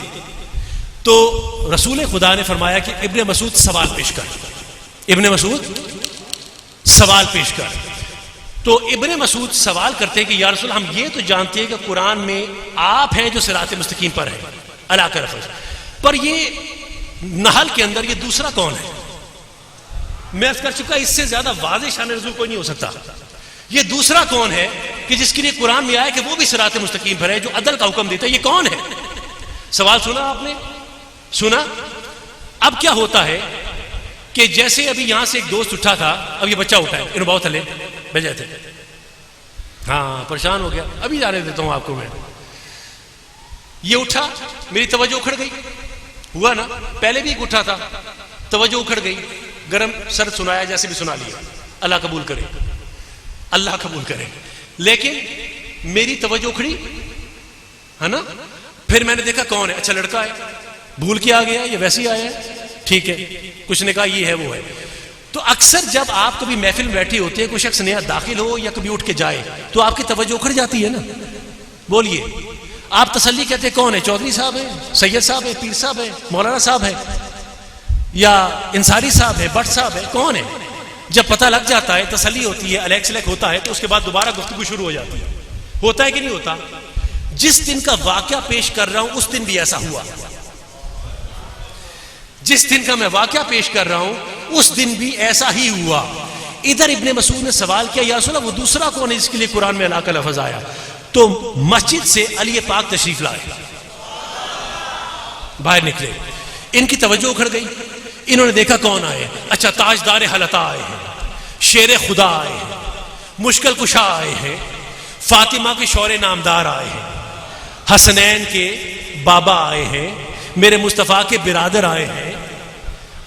تو رسول خدا نے فرمایا کہ ابن مسعود سوال پیش کر. ابن مسعود سوال پیش کر. تو ابن مسعود سوال کرتے ہیں کہ یا رسول ہم یہ تو جانتے ہیں کہ قرآن میں آپ ہیں جو صراط مستقیم پر ہے، اللہ کا لفظ، پر یہ نحل کے اندر یہ دوسرا کون ہے؟ میں عرض کر چکا اس سے زیادہ واضح شان نزول کوئی نہیں ہو سکتا. یہ دوسرا کون ہے کہ جس کے لیے قرآن میں آیا کہ وہ بھی صراط مستقیم پر ہے، جو عدل کا حکم دیتا ہے؟ یہ کون ہے؟ سوال سنا آپ نے؟ سنا؟ اب کیا ہوتا ہے کہ جیسے ابھی یہاں سے ایک دوست اٹھا تھا، اب یہ بچہ اٹھا ہے، انہوں بہت تھلے بھیجے تھے، ہاں پریشان ہو گیا، ابھی جانے دیتا ہوں آپ کو میں. یہ اٹھا، میری توجہ اکھڑ گئی، ہوا نا، پہلے بھی ایک اٹھا تھا، توجہ اکھڑ گئی، گرم سرد سنایا، جیسے بھی سنا لیا، اللہ قبول کرے، اللہ قبول کرے. لیکن میری توجہ اکھڑی ہے نا. پھر میں نے دیکھا کون ہے، اچھا لڑکا ہے، بھول کے آ گیا، یہ ویسے ہی آیا ہے، ٹھیک ہے، کچھ نے کہا یہ ہے وہ ہے. تو اکثر جب آپ کبھی محفل میں بیٹھے ہوتے ہیں، کوئی شخص نیا داخل ہو یا کبھی اٹھ کے جائے تو آپ کی توجہ اکھڑ جاتی ہے نا. بولیے، آپ تسلی کہتے کون ہے، چودھری صاحب ہے، سید صاحب ہے، پیر صاحب ہے، مولانا صاحب ہے، یا انصاری صاحب ہے، بٹ صاحب ہے، کون ہے؟ جب پتہ لگ جاتا ہے، تسلی ہوتی ہے، الیک سلیک ہوتا ہے، تو اس کے بعد دوبارہ گفتگو شروع ہو جاتی ہے. ہوتا ہے کہ نہیں ہوتا؟ جس دن کا واقعہ پیش کر رہا ہوں اس دن بھی ایسا ہوا، جس دن کا میں واقعہ پیش کر رہا ہوں اس دن بھی ایسا ہی ہوا. ادھر ابن مسعود نے سوال کیا، یا رسول اللہ وہ دوسرا کون ہے جس کے لیے قرآن میں اللہ کا لفظ آیا؟ تو مسجد سے علی پاک تشریف لائے، باہر نکلے، ان کی توجہ اکھڑ گئی، انہوں نے دیکھا کون آئے، اچھا تاجدار حلتا آئے ہیں، شیر خدا آئے ہیں، مشکل کشا آئے ہیں، فاطمہ کے شور نامدار آئے ہیں، حسنین کے بابا آئے ہیں، میرے مصطفیٰ کے برادر آئے ہیں،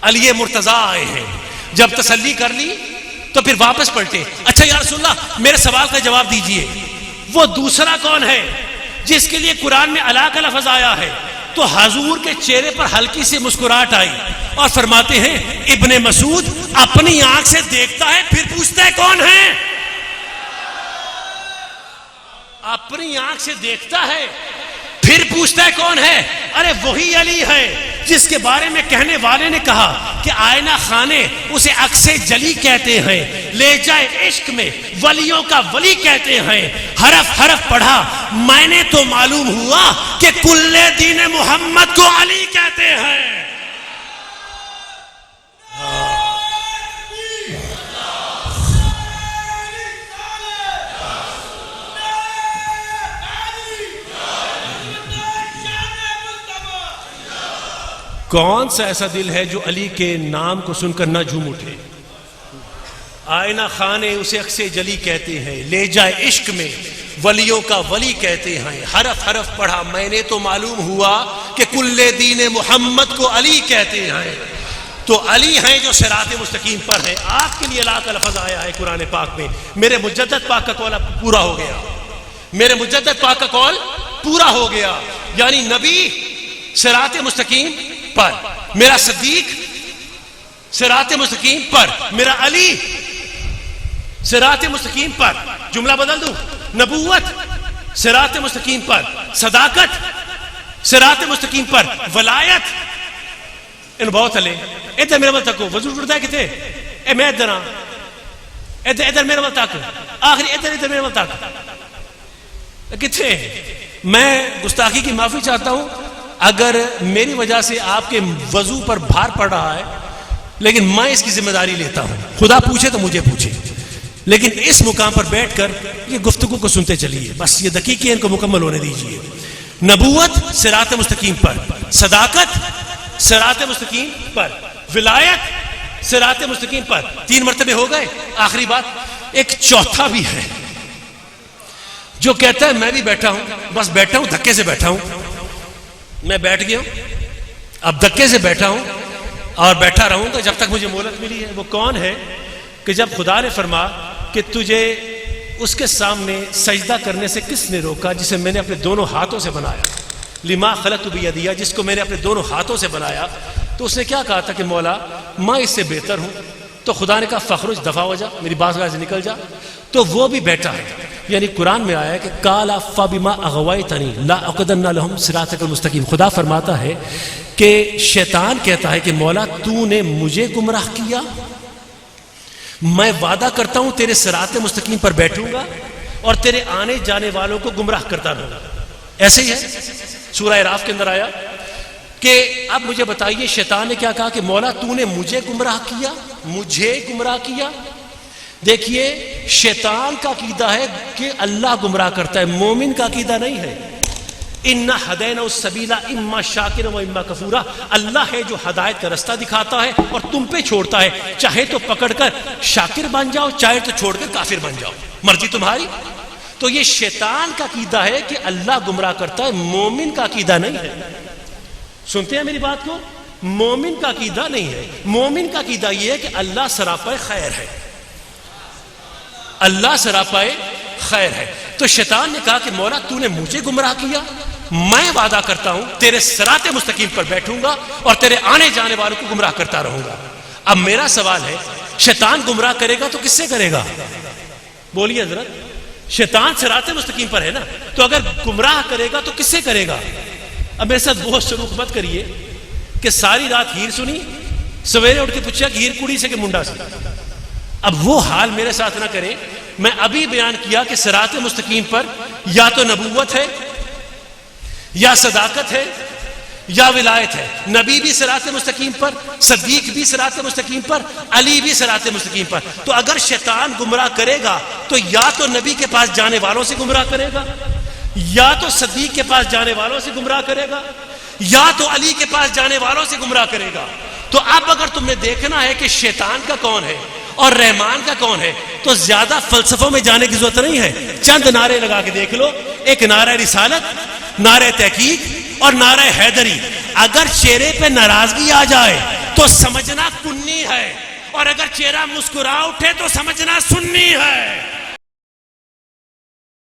علی مرتضیٰ آئے ہیں. جب تسلی کر لی تو پھر واپس پلٹے، اچھا یا رسول اللہ میرے سوال کا جواب دیجئے، وہ دوسرا کون ہے جس کے لیے قرآن میں اللہ کا لفظ آیا ہے؟ تو حضور کے چہرے پر ہلکی سی مسکراہٹ آئی اور فرماتے ہیں ابن مسعود اپنی آنکھ سے دیکھتا ہے پھر پوچھتا ہے کون ہے. اپنی آنکھ سے دیکھتا ہے پھر پوچھتا ہے کون ہے. ارے وہی علی ہے جس کے بارے میں کہنے والے نے کہا کہ آئینہ خانے اسے عکس جلی کہتے ہیں، لے جائے عشق میں ولیوں کا ولی کہتے ہیں. حرف حرف پڑھا میں نے تو معلوم ہوا کہ کل دین محمد کو علی کہتے ہیں. کون سا ایسا دل ہے جو علی کے نام کو سن کر نہ جھوم اٹھے؟ آئینہ خانے اسے عکس جلی کہتے ہیں، لے جائے عشق میں ولیوں کا ولی کہتے ہیں. حرف حرف پڑھا میں نے تو معلوم ہوا کہ کل دین محمد کو علی کہتے ہیں. تو علی ہیں جو صراط مستقیم پر ہے. آپ کے لیے اللہ کا لفظ آیا ہے قرآن پاک میں. میرے مجدد پاک کا قول پورا ہو گیا، میرے مجدد پاک کا قول پورا ہو گیا. یعنی نبی صراط مستقیم پر، میرا صدیق صراط مستقیم پر، میرا علی صراط مستقیم پر. جملہ بدل دوں، نبوت صراط مستقیم پر، صداقت صراط مستقیم پر، ولایت ان بہت علی. ادھر میرے بل تکو وضو جڑتا ہے کتے اے میں ادھر ہاں، ادھر میرے بل تک آخری، ادھر میرے بل تک کتے. میں گستاخی کی معافی چاہتا ہوں اگر میری وجہ سے آپ کے وضو پر بھار پڑ رہا ہے، لیکن میں اس کی ذمہ داری لیتا ہوں. خدا پوچھے تو مجھے پوچھے، لیکن اس مقام پر بیٹھ کر یہ گفتگو کو سنتے چلیے. بس یہ دقیقے ان کو مکمل ہونے دیجیے. نبوت صراط مستقیم پر، صداقت صراط مستقیم پر، ولایت صراط مستقیم پر. 3 مرتبے ہو گئے. آخری بات، ایک چوتھا بھی ہے جو کہتا ہے میں بھی بیٹھا ہوں، بس بیٹھا ہوں، دھکے سے بیٹھا ہوں، میں بیٹھ گیا ہوں، اب دھکے سے بیٹھا ہوں اور بیٹھا رہوں گا جب تک مجھے مہلت ملی ہے. وہ کون ہے کہ جب خدا نے فرما کہ تجھے اس کے سامنے سجدہ کرنے سے کس نے روکا جسے میں نے اپنے دونوں ہاتھوں سے بنایا؟ لما خلقت بیدی، جس کو میں نے اپنے دونوں ہاتھوں سے بنایا. تو اس نے کیا کہا تھا کہ مولا میں اس سے بہتر ہوں. تو خدا نے کہا فخرج، دفع ہو جا، میری بات سے نکل جا. تو وہ بھی بیٹھا ہے. یعنی قرآن میں آیا ہے کہ کالا فبما اغویتنی لا اقعدن لهم صراطک المستقیم. خدا فرماتا ہے کہ شیطان کہتا ہے کہ مولا تو نے مجھے گمراہ کیا، میں وعدہ کرتا ہوں تیرے صراط مستقیم پر بیٹھوں گا اور تیرے آنے جانے والوں کو گمراہ کرتا رہوں گا. ایسے ہی ہے سورہ اعراف کے اندر آیا کہ اب مجھے بتائیے شیطان نے کیا کہا کہ مولا تو نے مجھے گمراہ کیا، مجھے گمراہ کیا. دیکھیے شیطان کا عقیدہ ہے کہ اللہ گمراہ کرتا ہے، مومن کا عقیدہ نہیں ہے. اِنَّا هَدَيْنَاهُ السَّبِيلَ اِمَّا شَاكِرًا وَإِمَّا كَفُورًا. اللہ ہے جو ہدایت کا رستہ دکھاتا ہے اور تم پہ چھوڑتا ہے، چاہے تو پکڑ کر شاکر بن جاؤ، چاہے تو چھوڑ کر کافر بن جاؤ، مرضی تمہاری. تو یہ شیطان کا عقیدہ ہے کہ اللہ گمراہ کرتا ہے، مومن کا عقیدہ نہیں ہے. سنتے ہیں میری بات کو؟ مومن کا عقیدہ نہیں ہے. مومن کا عقیدہ یہ ہے کہ اللہ سراپا خیر ہے، اللہ سراپا خیر ہے. تو شیطان نے کہا کہ مولا تو نے مجھے گمراہ کیا، میں وعدہ کرتا ہوں تیرے صراط مستقیم پر بیٹھوں گا اور تیرے آنے جانے والوں کو گمراہ کرتا رہوں گا. اب میرا سوال ہے، شیطان گمراہ کرے گا تو کس سے کرے گا؟ بولیے حضرت. شیطان صراط مستقیم پر ہے نا، تو اگر گمراہ کرے گا تو کس سے کرے گا؟ اب میرے ساتھ وہ سلوک مت کریے کہ ساری رات ہیر سنی، سویرے اٹھ کے پوچھا کہ ہیر کڑی سے کہ منڈا سے. اب وہ حال میرے ساتھ نہ کریں. میں ابھی بیان کیا کہ صراط مستقیم پر یا تو نبوت ہے، یا صداقت ہے، یا ولایت ہے. نبی بھی صراط مستقیم پر، صدیق بھی صراط مستقیم پر، علی بھی صراط مستقیم پر. تو اگر شیطان گمراہ کرے گا تو یا تو نبی کے پاس جانے والوں سے گمراہ کرے گا، یا تو صدیق کے پاس جانے والوں سے گمراہ کرے گا، یا تو علی کے پاس جانے والوں سے گمراہ کرے گا. تو اب اگر تم نے دیکھنا ہے کہ شیطان کا کون ہے اور رحمان کا کون ہے تو زیادہ فلسفوں میں جانے کی ضرورت نہیں ہے. چند نعرے لگا کے دیکھ لو. ایک نعرہ رسالت، نعرہ تحقیق اور نعرہ حیدری. اگر چہرے پہ ناراضگی آ جائے تو سمجھنا کنی ہے، اور اگر چہرہ مسکرا اٹھے تو سمجھنا سنی ہے.